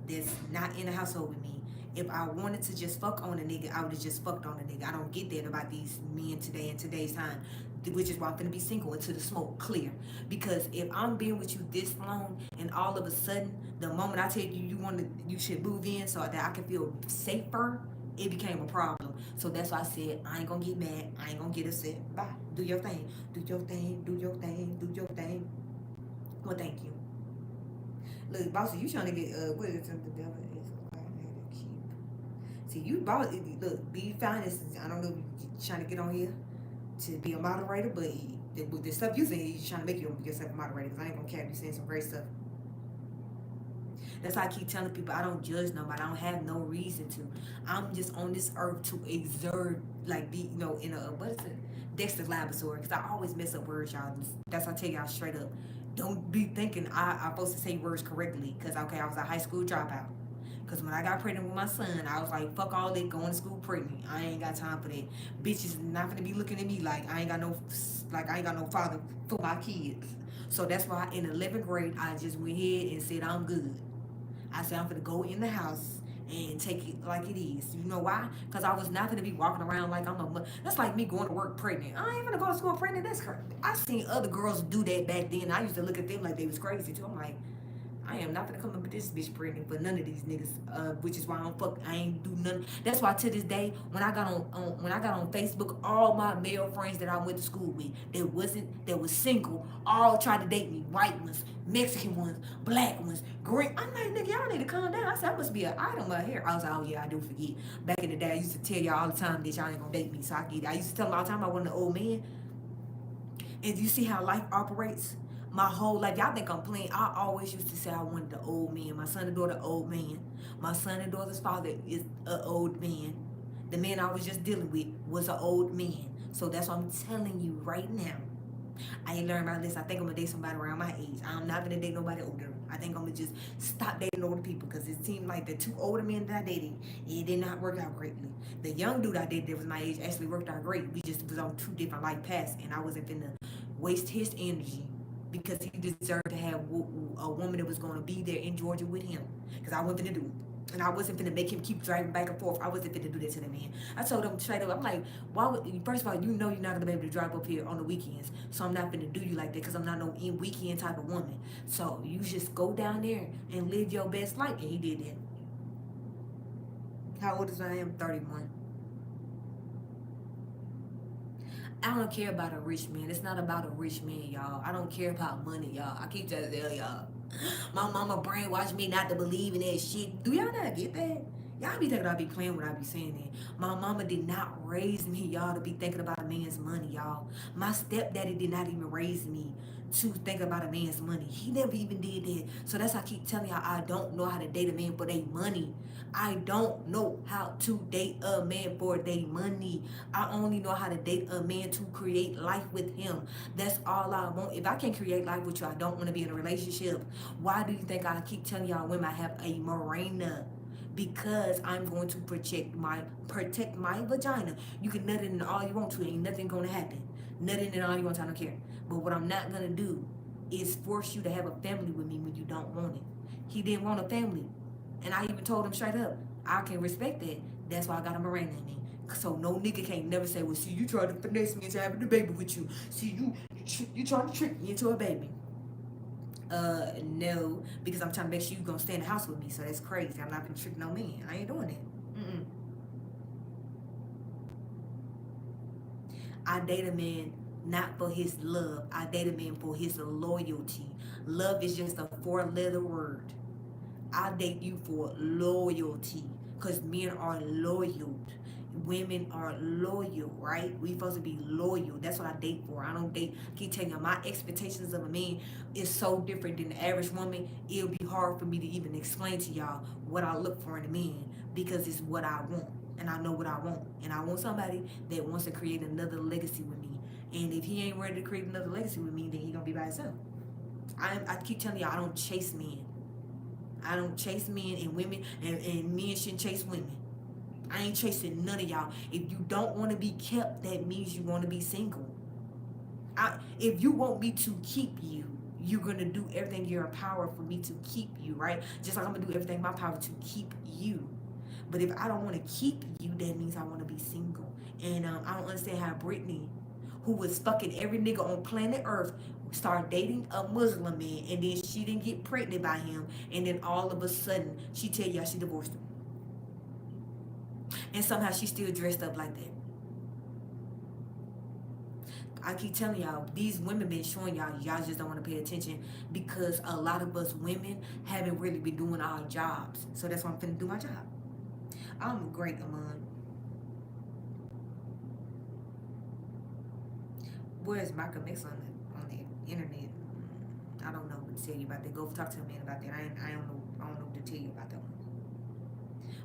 that's not in the household with me. If I wanted to just fuck on a nigga, I would have just fucked on a nigga. I don't get that about these men today in today's time, which is why I'm gonna be single until the smoke clear. Because if I'm being with you this long and all of a sudden, the moment I tell you you should move in so that I can feel safer, it became a problem. So that's why I said, I ain't gonna get mad. I ain't gonna get upset. Bye. Do your thing. Do your thing. Do your thing. Do your thing. Well, thank you. Look, bossy, you trying to get what is it? The devil is keep. See, you boss. Look, be fine. I don't know if you're trying to get on here to be a moderator, but with the stuff you say, you're trying to make yourself a moderator. Because I ain't gonna care if you saying some great stuff. That's why I keep telling people I don't judge nobody. I don't have no reason to. I'm just on this earth to exert, like, be, in a, what is it? Dexter's laboratory. Because I always mess up words, y'all. That's why I tell y'all straight up. Don't be thinking I'm supposed to say words correctly. Because, okay, I was a high school dropout. Because when I got pregnant with my son, I was like, fuck all that, going to school pregnant. I ain't got time for that. Bitches not gonna be looking at me like I ain't got no father for my kids. So that's why in 11th grade, I just went ahead and said I'm good. I said I'm gonna go in the house and take it like it is. You know why? Because I was not gonna be walking around like I'm a mother. That's like me going to work pregnant. I ain't gonna go to school pregnant. That's crazy. I seen other girls do that back then. I used to look at them like they was crazy too. I'm like, I am not gonna come up with this bitch pregnant for none of these niggas. Which is why I don't fuck. I ain't do none. That's why to this day, when I got on Facebook, all my male friends that I went to school with that was single, all tried to date me. White ones, Mexican ones, black ones, green. I'm like, nigga, y'all need to calm down. I said, I must be an item right here. I was like, oh yeah, I do forget. Back in the day, I used to tell y'all all the time that y'all ain't gonna date me. So I used to tell them all the time I wasn't an old man. And you see how life operates? My whole life, y'all think I'm playing. I always used to say I wanted the old man. My son and daughter, old man. My son and daughter's father is an old man. The man I was just dealing with was an old man. So that's what I'm telling you right now. I ain't learned about this. I think I'm gonna date somebody around my age. I'm not gonna date nobody older. I think I'm gonna just stop dating older people because it seemed like the two older men that I dated, it did not work out greatly. The young dude I dated that was my age actually worked out great. We just was on two different life paths, and I wasn't finna waste his energy because he deserved to have a woman that was gonna be there in Georgia with him. Because I wasn't finna do it. And I wasn't finna make him keep driving back and forth. I wasn't finna do that to the man. I told him straight up, I'm like, why would, first of all, you know you're not gonna be able to drive up here on the weekends. So I'm not finna do you like that because I'm not no weekend type of woman. So you just go down there and live your best life. And he did that. How old is I am? 31. I don't care about a rich man. It's not about a rich man, y'all. I don't care about money, y'all. I keep trying to tell y'all. My mama brainwashed me not to believe in that shit. Do y'all not get that? Y'all be thinking I be playing when I be saying that. My mama did not raise me, y'all, to be thinking about a man's money, y'all. My stepdaddy did not even raise me to think about a man's money. He never even did that. So that's why I keep telling y'all I don't know how to date a man for their money. I don't know how to date a man for their money. I only know how to date a man to create life with him. That's all I want. If I can't create life with you, I don't want to be in a relationship. Why do you think I keep telling y'all women I have a Mirena? Because I'm going to protect my vagina. You can nut it in all you want to, ain't nothing gonna happen. Nut it in all you want to, I don't care. But what I'm not gonna do is force you to have a family with me when you don't want it. He didn't want a family. And I even told him straight up, I can respect that. That's why I got a Miranda in me. So no nigga can't never say, well, see, you tried to finesse me into having a baby with you. See, you trying to trick me into a baby. No, because I'm trying to make sure you gonna stay in the house with me. So that's crazy. I'm not gonna trick no man. I ain't doing that. I date a man not for his love. I date a man for his loyalty. Love is just a four-letter word. I date you for loyalty because men are loyal. Women are loyal, right? We supposed to be loyal. That's what I date for. I don't date. I keep telling you, my expectations of a man is so different than the average woman. It'll be hard for me to even explain to y'all what I look for in a man because it's what I want. And I know what I want. And I want somebody that wants to create another legacy with me. And if he ain't ready to create another legacy with me, then he gonna be by himself. I keep telling y'all, I don't chase men. I don't chase men and women, and men shouldn't chase women. I ain't chasing none of y'all. If you don't want to be kept, that means you want to be single. If you want me to keep you, you're going to do everything in your power for me to keep you, right? Just like I'm going to do everything in my power to keep you. But if I don't want to keep you, that means I want to be single. And I don't understand how Brittany, who was fucking every nigga on planet Earth, started dating a Muslim man, and then she didn't get pregnant by him, and then all of a sudden, she tell y'all she divorced him. And somehow she still dressed up like that. I keep telling y'all, these women been showing y'all just don't want to pay attention because a lot of us women haven't really been doing our jobs. So that's why I'm finna do my job. I'm great, Amon. Where's Malcolm X on the internet? I don't know what to tell you about that. Go talk to a man about that. I don't know what to tell you about that one.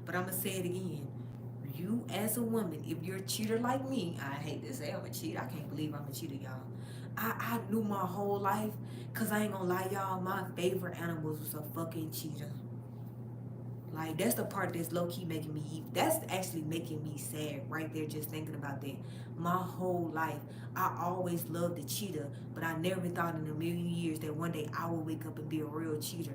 But I'm gonna say it again. You as a woman, if you're a cheater like me, I hate to say I'm a cheater. I can't believe I'm a cheater, y'all. I knew my whole life, cause I ain't gonna lie, y'all, my favorite animals was a fucking cheetah. Like, that's the part that's low-key making me, that's actually making me sad right there just thinking about that. My whole life, I always loved the cheetah, but I never thought in a million years that one day I would wake up and be a real cheater.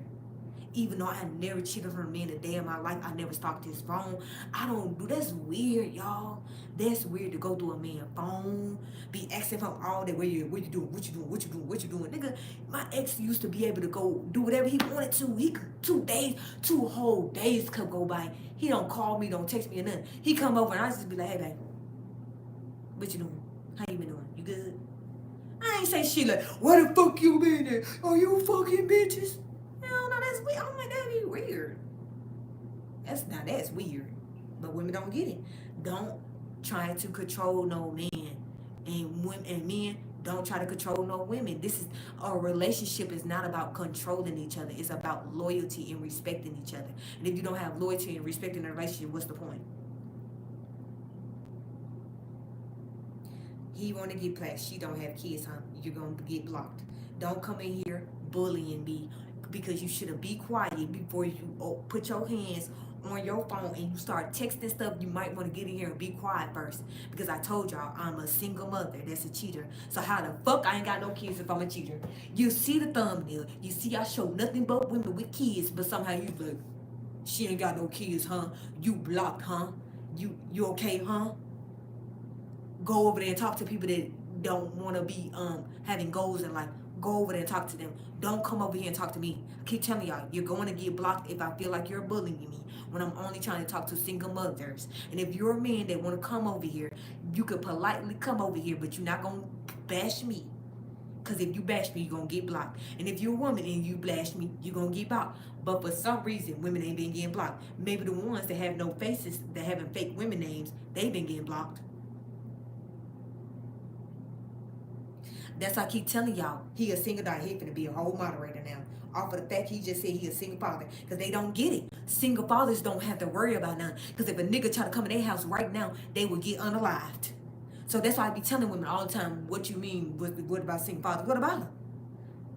Even though I never cheated on a man a day in my life, I never stalked his phone. I don't do that's weird, y'all. That's weird to go through a man's phone, be asking him all day, what you doing, what you doing, what you doing, what you doing. Nigga, my ex used to be able to go do whatever he wanted to. He could 2 days, 2 whole days could go by. He don't call me, don't text me or nothing. He come over and I just be like, hey babe, what you doing? How you been doing? You good? I ain't say shit like, where the fuck you been at? Are you fucking bitches? Hell no, that's weird. I'm like, that'd be weird. That's weird. But women don't get it. Don't try to control no man. And women and men don't try to control no women. This is a relationship is not about controlling each other. It's about loyalty and respecting each other. And if you don't have loyalty and respect in a relationship, what's the point? He want to get past. She don't have kids, huh? You're going to get blocked. Don't come in here bullying me because you should have be quiet before you put your hands on your phone and you start texting stuff. You might want to get in here and be quiet first because I told y'all I'm a single mother that's a cheater. So how the fuck I ain't got no kids if I'm a cheater? You see the thumbnail. You see I show nothing but women with kids, but somehow you like, she ain't got no kids, huh? You blocked, huh? You okay, huh? Go over there and talk to people that don't want to be having goals in life. Go over there and talk to them. Don't come over here and talk to me. I keep telling y'all, you're going to get blocked if I feel like you're bullying me when I'm only trying to talk to single mothers. And if you're a man that want to come over here, you could politely come over here, but you're not going to bash me. Because if you bash me, you're going to get blocked. And if you're a woman and you bash me, you're going to get blocked. But for some reason, women ain't been getting blocked. Maybe the ones that have no faces, that having fake women names, they've been getting blocked. That's why I keep telling y'all, he a single dad. He finna be a whole moderator now. Off of the fact he just said he a single father. Because they don't get it. Single fathers don't have to worry about nothing. Because if a nigga try to come in their house right now, they will get unalived. So that's why I be telling women all the time, what you mean, what about single fathers? What about them?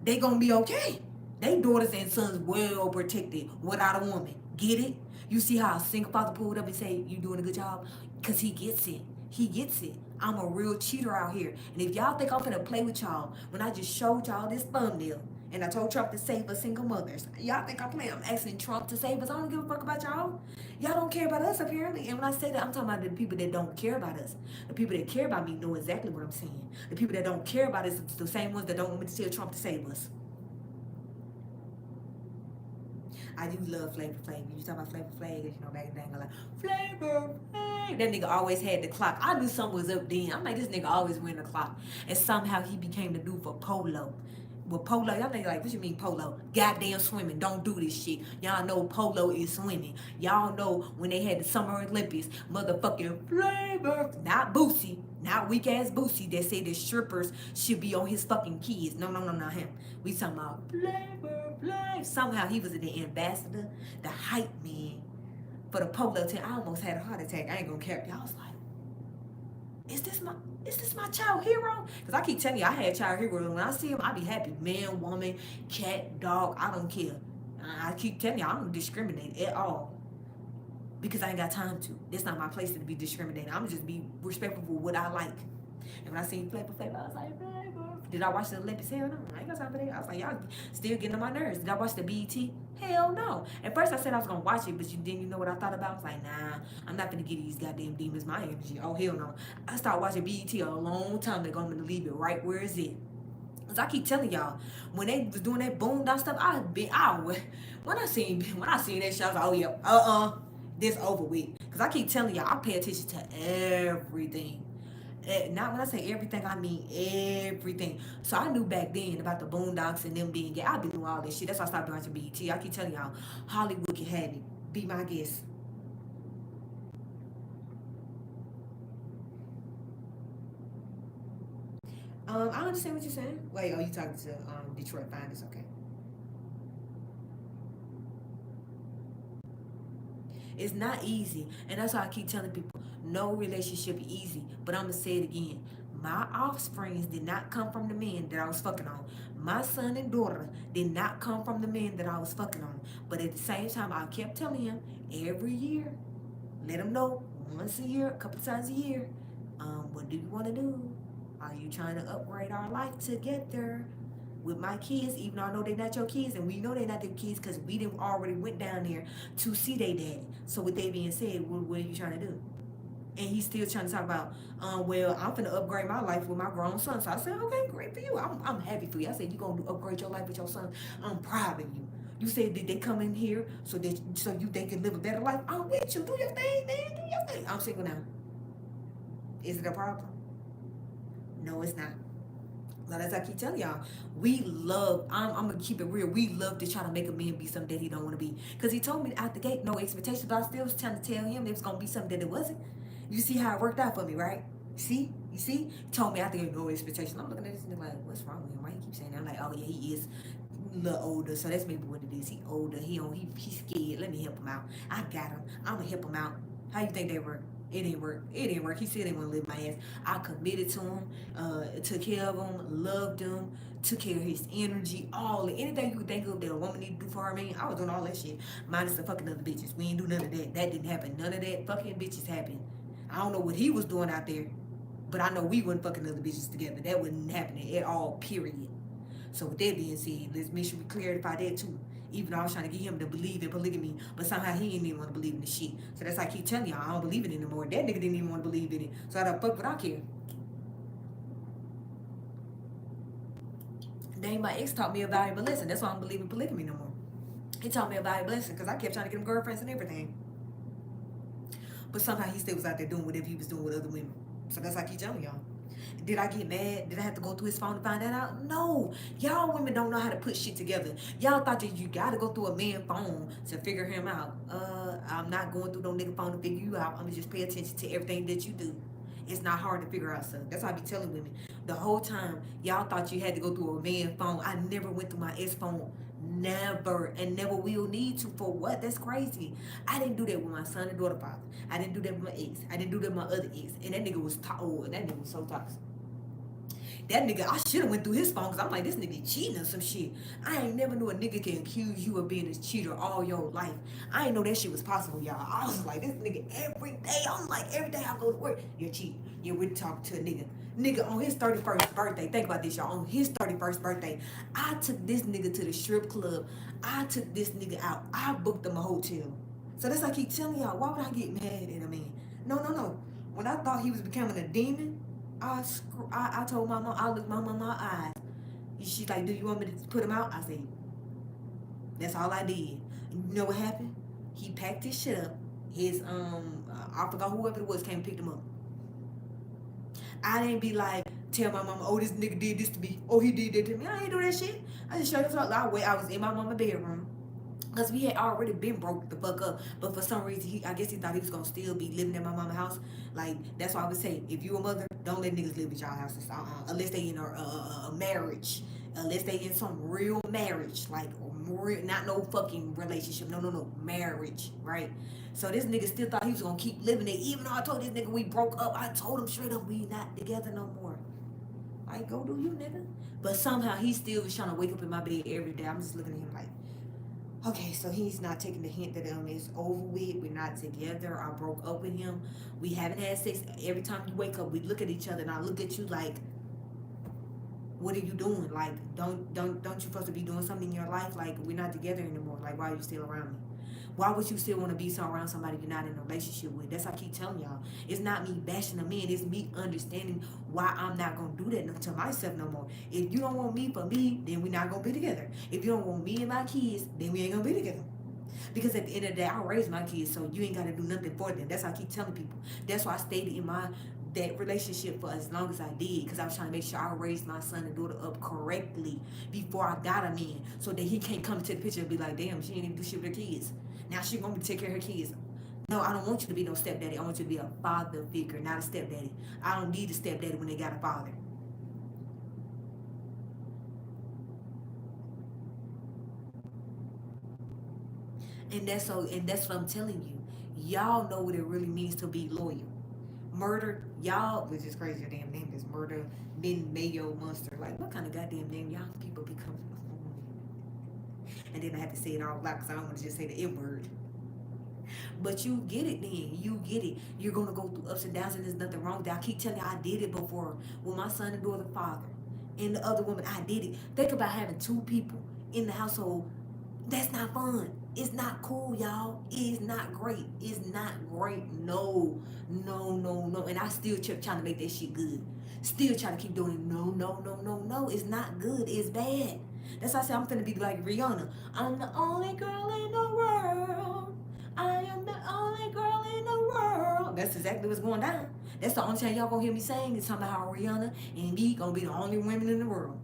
They gonna be okay. They daughters and sons well protected without a woman. Get it? You see how a single father pulled up and say, you doing a good job? Because he gets it. He gets it. I'm a real cheater out here. And if y'all think I'm finna play with y'all, when I just showed y'all this thumbnail, and I told Trump to save us single mothers, y'all think I'm playing? I'm asking Trump to save us. I don't give a fuck about y'all. Y'all don't care about us, apparently. And when I say that, I'm talking about the people that don't care about us. The people that care about me know exactly what I'm saying. The people that don't care about us is the same ones that don't want me to tell Trump to save us. I do love Flavor Flav. You talk about Flavor Flav, you know, back then, like, Flavor Flav. That nigga always had the clock. I knew something was up then. I'm like, this nigga always wearing the clock. And somehow he became the dude for polo. Well, polo, y'all think like, what you mean polo? Goddamn swimming. Don't do this shit. Y'all know polo is swimming. Y'all know when they had the Summer Olympics, motherfucking Flavor, not Boosie, not weak ass Boosie that said that strippers should be on his fucking kids. No, not him. We talking about Flavor Flav. Somehow he was the ambassador, the hype man for the polo team. I almost had a heart attack. I ain't gonna care. Y'all was like, is this my child hero? Because I keep telling you, I had child heroes. When I see him, I be happy. Man, woman, cat, dog, I don't care. I keep telling you, I don't discriminate at all. Because I ain't got time to. It's not my place to be discriminating. I'm just be respectful for what I like. And when I seen Flavor Flav, I was like, Flavor. Did I watch the Olympics? Hell no. I ain't got time for that. I was like, y'all still getting on my nerves. Did I watch the BET? Hell no. At first I said I was gonna watch it, but you know what I thought about? I was like, nah, I'm not gonna give these goddamn demons my energy. Oh hell no. I started watching BET a long time ago. I'm gonna leave it right where it's at. Cause I keep telling y'all, when they was doing that boondock stuff, when I seen that shit, I was like, oh yeah, this over with. Cause I keep telling y'all, I pay attention to everything. Not when I say everything, I mean everything. So I knew back then about the Boondocks and them being gay. I've been doing all this shit. That's why I stopped watching BET. I keep telling y'all, Hollywood can have it. Be my guest. I understand what you're saying. Wait, you talking to Detroit Finest? Okay. It's not easy, and that's why I keep telling people, no relationship is easy. But I'm gonna say it again. My offsprings did not come from the man that I was fucking on. My son and daughter did not come from the man that I was fucking on. But at the same time, I kept telling him every year, let him know once a year, a couple times a year, what do you want to do? Are you trying to upgrade our life together? with my kids, even though I know they're not your kids, and we know they're not their kids because we didn't already went down there to see their daddy. So with that being said, what are you trying to do? And he's still trying to talk about, well, I'm finna upgrade my life with my grown son. So I said, okay, great for you. I'm happy for you. I said, you gonna upgrade your life with your son. I'm proud of you. You said, did they come in here so they can live a better life? I'm with you. Do your thing, man. Do your thing. I'm single now. Is it a problem? No, it's not. But as I keep telling y'all, we love, I'm going to keep it real. We love to try to make a man be something that he don't want to be. Because he told me out the gate, no expectations. But I still was trying to tell him it was going to be something that it wasn't. You see how it worked out for me, right? See? You see? He told me out the gate, no expectations. I'm looking at this and like, what's wrong with him? Why he keep saying that? I'm like, oh yeah, he is a little older. So that's maybe what it is. He older. He's scared. Let me help him out. I got him. I'm going to help him out. How you think they work? It didn't work. It didn't work. He said he didn't want to live my ass. I committed to him, took care of him, loved him, took care of his energy, all anything you could think of that a woman need to do for her man. I was doing all that shit. Minus the fucking other bitches. We ain't do none of that. That didn't happen. None of that fucking bitches happened. I don't know what he was doing out there, but I know we wasn't fucking other bitches together. That wasn't happening at all, period. So with that being said, let's make sure we clarify that too. Even though I was trying to get him to believe in polygamy, but somehow he didn't even want to believe in the shit. So that's why I keep telling y'all, I don't believe in it anymore. That nigga didn't even want to believe in it. So how the fuck would I care? Dang, my ex taught me a valuable lesson. That's why I don't believe in polygamy no more. He taught me a valuable lesson because I kept trying to get him girlfriends and everything. But somehow he still was out there doing whatever he was doing with other women. So that's why I keep telling y'all. Did I get mad? Did I have to go through his phone to find that out? No. Y'all women don't know how to put shit together. Y'all thought that you gotta go through a man's phone to figure him out. I'm not going through no nigga phone to figure you out. I'm gonna just pay attention to everything that you do. It's not hard to figure out stuff. That's why I be telling women. The whole time, y'all thought you had to go through a man's phone. I never went through my ex phone. Never and never will need to. For what? That's crazy. I didn't do that with my son and daughter father. I didn't do that with my ex. I didn't do that with my other ex. And that nigga was that nigga was so toxic. That nigga, I should have went through his phone because I'm like, this nigga cheating or some shit. I ain't never knew a nigga can accuse you of being a cheater all your life. I ain't know that shit was possible, y'all. I was like, this nigga every day. I'm like, every day I go to work, you're cheating. Yeah, we're talking to a nigga. Nigga, on his 31st birthday, think about this, y'all. On his 31st birthday, I took this nigga to the strip club. I took this nigga out. I booked him a hotel. So that's why I keep telling y'all, why would I get mad at a man? No. When I thought he was becoming a demon, I told my mom, I looked my mom in my eyes. She's like, do you want me to put him out? I said, that's all I did. And you know what happened? He packed his shit up. His, I forgot whoever it was came and picked him up. I didn't be like, tell my mama, oh, this nigga did this to me. Oh, he did that to me. I ain't do that shit. I just showed up. I was in my mama's bedroom. Because we had already been broke the fuck up. But for some reason, I guess he thought he was going to still be living in my mama's house. Like, that's why I would say, if you a mother, don't let niggas live at y'all houses. Unless they in a marriage. Unless they in some real marriage. Like, not no fucking relationship. No. Marriage, right? So this nigga still thought he was going to keep living there. Even though I told this nigga we broke up, I told him straight up, we not together no more. Like, go do you, nigga. But somehow he still was trying to wake up in my bed every day. I'm just looking at him like, okay, so he's not taking the hint that it's over with. We're not together. I broke up with him. We haven't had sex. Every time you wake up, we look at each other, and I look at you like, what are you doing? Like, don't you supposed to be doing something in your life? Like, we're not together anymore. Like, why are you still around me? Why would you still want to be around somebody you're not in a relationship with? That's what I keep telling y'all. It's not me bashing a man. It's me understanding why I'm not going to do that to myself no more. If you don't want me for me, then we're not going to be together. If you don't want me and my kids, then we ain't going to be together. Because at the end of the day, I raised my kids, so you ain't got to do nothing for them. That's what I keep telling people. That's why I stayed in that relationship for as long as I did, because I was trying to make sure I raised my son and daughter up correctly before I got a man, so that he can't come to the picture and be like, damn, she ain't even do shit with her kids. Now she want me to take care of her kids. No, I don't want you to be no stepdaddy. I want you to be a father figure, not a stepdaddy. I don't need a stepdaddy when they got a father. And that's what I'm telling you. Y'all know what it really means to be loyal. Murder, y'all, which is crazy, your damn name is Murder, then Mayo Monster. Like, what kind of goddamn name y'all people become? And then I have to say it all loud because I don't want to just say the N word. But you get it then. You get it. You're going to go through ups and downs, and there's nothing wrong with that. I keep telling you, I did it before with my son and daughter father. and the other woman, I did it. Think about having two people in the household. That's not fun. It's not cool, y'all. It's not great. It's not great. No, no, no, no. And I still kept trying to make that shit good. Still trying to keep doing it. No, no, no, no, no. It's not good. It's bad. That's why I said I'm finna be like Rihanna. I'm the only girl in the world. I am the only girl in the world. That's exactly what's going down. That's the only time y'all gonna hear me saying is something about how Rihanna and me gonna be the only women in the world.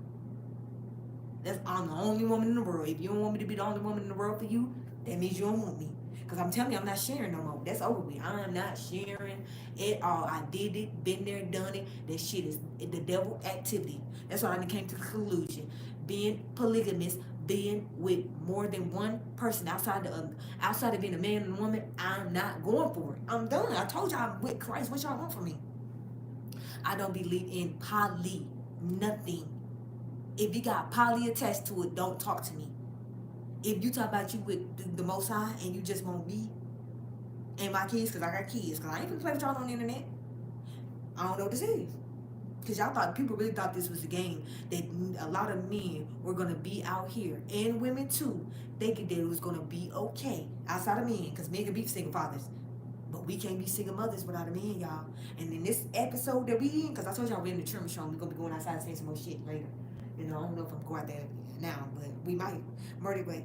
I'm the only woman in the world. If you don't want me to be the only woman in the world for you, that means you don't want me. Because I'm telling you, I'm not sharing no more. That's over with. I'm not sharing at all. I did it, been there, done it. That shit is the devil activity. That's why I came to the conclusion. Being polygamous, being with more than one person outside of being a man and a woman, I'm not going for it. I'm done. I told y'all I'm with Christ. What y'all want from me? I don't believe in poly. Nothing. If you got poly attached to it, don't talk to me. If you talk about you with the Most High and you just want me and my kids, because I got kids, because I ain't gonna play with y'all on the internet. I don't know what this is. Because people really thought this was a game, that a lot of men were going to be out here, and women too, thinking that it was going to be okay outside of men, because men can be single fathers. But we can't be single mothers without a man, y'all. And in this episode that we in, because I told y'all we're in the Truman Show, we're going to be going outside and saying some more shit later. You know, I don't know if I'm going out there now, but we might. Murder, but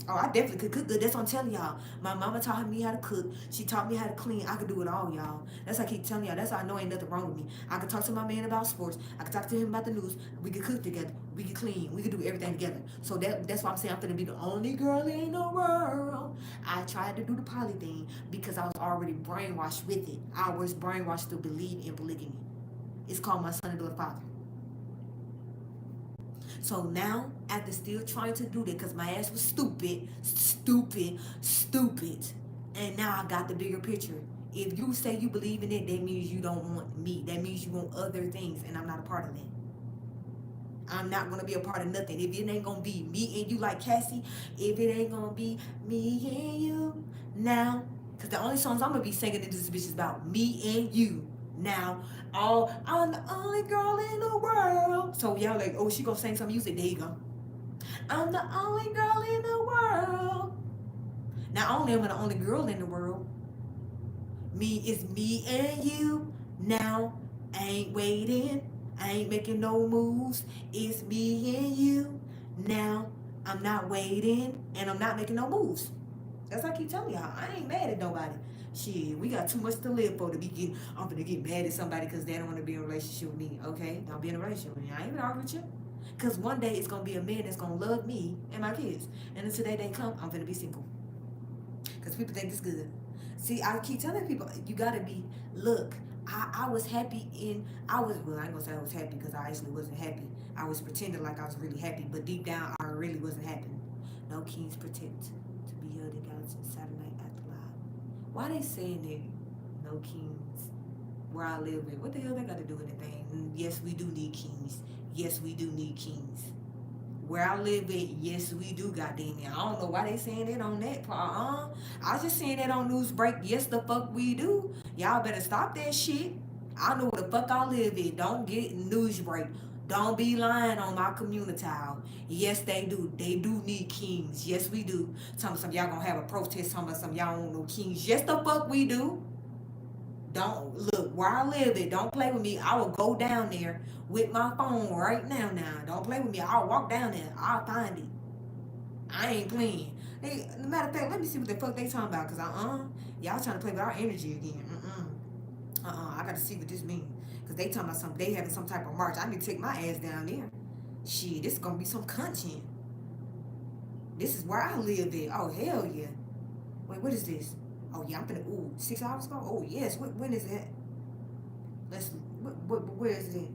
oh, I definitely could cook good. That's what I'm telling y'all. My mama taught me how to cook. She taught me how to clean. I could do it all, y'all. That's why I keep telling y'all. That's how I know ain't nothing wrong with me. I could talk to my man about sports. I could talk to him about the news. We could cook together. We could clean. We could do everything together. So that's why I'm saying I'm gonna be the only girl in the world. I tried to do the poly thing because I was already brainwashed with it. I was brainwashed to believe in polygamy. It's called my son and daughter father. So now, after still trying to do that, because my ass was stupid, and now I got the bigger picture. If you say you believe in it, that means you don't want me. That means you want other things, and I'm not a part of that. I'm not going to be a part of nothing. If it ain't going to be me and you like Cassie, if it ain't going to be me and you now, because the only songs I'm going to be singing in this bitch is about me and you. Now, I'm the only girl in the world. So y'all like, oh, she gonna sing some music. There you go. I'm the only girl in the world. Not only am I the only girl in the world, it's me and you. Now, I ain't waiting. I ain't making no moves. It's me and you. Now, I'm not waiting and I'm not making no moves. That's what I keep telling y'all. I ain't mad at nobody. Shit, we got too much to live for to be getting. I'm gonna get mad at somebody because they don't want to be in a relationship with me. Okay, don't be in a relationship with me. I ain't even arguing with you. Because one day it's gonna be a man that's gonna love me and my kids. And until that day come, I'm gonna be single. Because people think it's good. See, I keep telling people, you gotta be, look, I was happy I ain't gonna say I was happy because I actually wasn't happy. I was pretending like I was really happy, but deep down I really wasn't happy. No kings pretend to be held in Galaxy Saturday Night After Live. Why they saying that no kings where I live at? What the hell they got to do with anything? Yes, we do need kings. Yes, we do need kings. Where I live at, yes, we do, goddamn it. I don't know why they saying that on that part. I was just saying that on news break. Yes, the fuck we do. Y'all better stop that shit. I know where the fuck I live at. Don't get news break. Don't be lying on my community. Yes, they do. They do need kings. Yes, we do. Some y'all gonna have a protest. Some y'all don't know kings. Yes, the fuck we do. Don't look where I live at. Don't play with me. I will go down there with my phone right now. Don't play with me. I'll walk down there. I'll find it. I ain't playing. Hey, matter of fact, let me see what the fuck they talking about. Cause y'all trying to play with our energy again. I gotta see what this means. Cause they talking about they having some type of march. I need to take my ass down there. Shit, this is gonna be some content. This is where I live at. Oh hell yeah. Wait, what is this? Oh yeah, I'm finna. Ooh, 6 hours ago. Oh yes. When is that? Where is it?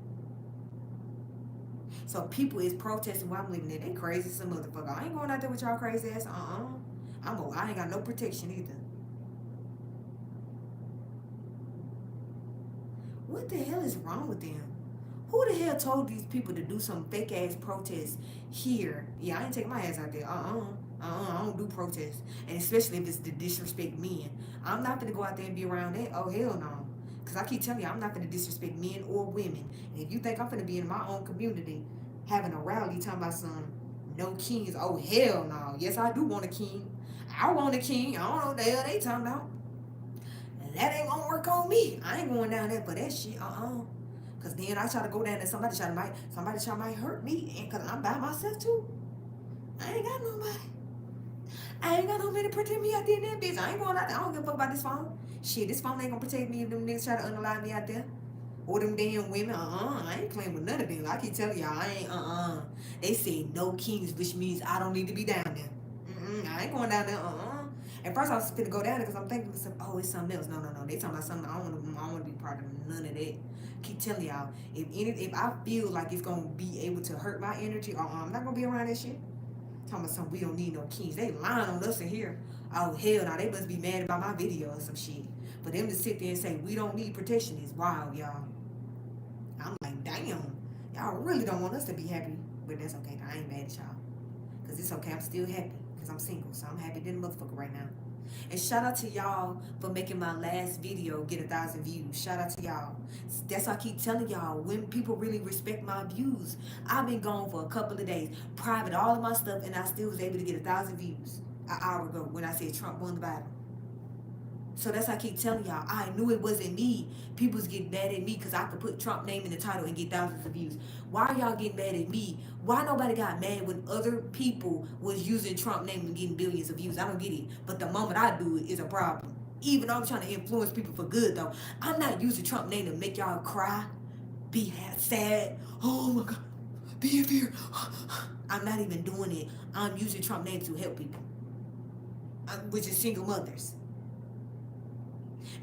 So people is protesting where I'm living at. They crazy some motherfucker. I ain't going out there with y'all crazy ass. I ain't got no protection either. What the hell is wrong with them? Who the hell told these people to do some fake ass protests here? Yeah, I ain't take my ass out there. I don't do protests. And especially if it's to disrespect men. I'm not gonna go out there and be around that. Oh hell no. Because I keep telling you, I'm not going to disrespect men or women. And if you think I'm going to be in my own community having a rally talking about some no kings, oh, hell no. Yes, I do want a king. I want a king. I don't know what the hell they talking about. And that ain't going to work on me. I ain't going down there for that shit. Because then I try to go down there, somebody try might hurt me. And because I'm by myself too. I ain't got nobody. I ain't got nobody to protect me out there in that bitch. I ain't going out there. I don't give a fuck about this phone. Shit, this phone ain't gonna protect me if them niggas try to unalive me out there. Or them damn women. I ain't playing with none of them. I keep telling y'all, I ain't. They say no kings, which means I don't need to be down there. I ain't going down there. At first I was finna go down there because I'm thinking to myself, oh, it's something else. No. They talking about something. I don't want to be part of none of that. Keep telling y'all, if I feel like it's gonna be able to hurt my energy, I'm not gonna be around that shit. Talking about something, we don't need no kings. They lying on us in here. Oh, hell no, they must be mad about my video or some shit. For them to sit there and say we don't need protection is wild, y'all. I'm like, damn. Y'all really don't want us to be happy. But that's okay. I ain't mad at y'all. Because it's okay. I'm still happy. Because I'm single. So I'm happy than a motherfucker right now. And shout out to y'all for making my last video get 1,000 views. Shout out to y'all. That's why I keep telling y'all, when people really respect my views. I've been gone for a couple of days, private all of my stuff, and I still was able to get 1,000 views an hour ago when I said Trump won the battle. So that's why I keep telling y'all, I knew it wasn't me. People's getting mad at me because I could put Trump name in the title and get thousands of views. Why are y'all getting mad at me? Why nobody got mad when other people was using Trump name and getting billions of views? I don't get it. But the moment I do it is a problem. Even though I'm trying to influence people for good though. I'm not using Trump name to make y'all cry, be sad. Oh my God, be in fear. I'm not even doing it. I'm using Trump name to help people, which is single mothers.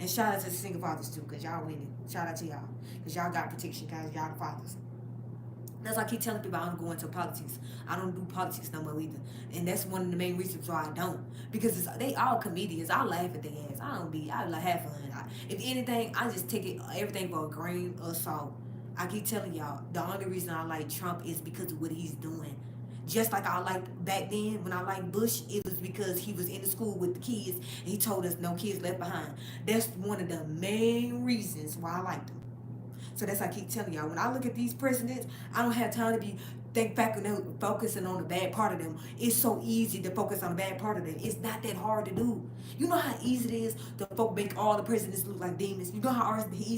And shout out to the single fathers too, because y'all winning. Shout out to y'all. Because y'all got protection, guys. Y'all the fathers. That's why I keep telling people I don't go into politics. I don't do politics no more either. And that's one of the main reasons why I don't. Because they all comedians. I laugh at their ass. I like have fun. If anything, I just take everything for a grain of salt. I keep telling y'all, the only reason I like Trump is because of what he's doing. Just like I liked back then when I liked Bush, it was because he was in the school with the kids and he told us no kids left behind. That's one of the main reasons why I liked him. So that's why I keep telling y'all, when I look at these presidents, I don't have time to be focusing on the bad part of them. It's so easy to focus on the bad part of them. It's not that hard to do. You know how easy it is to make all the presidents look like demons. You know how easy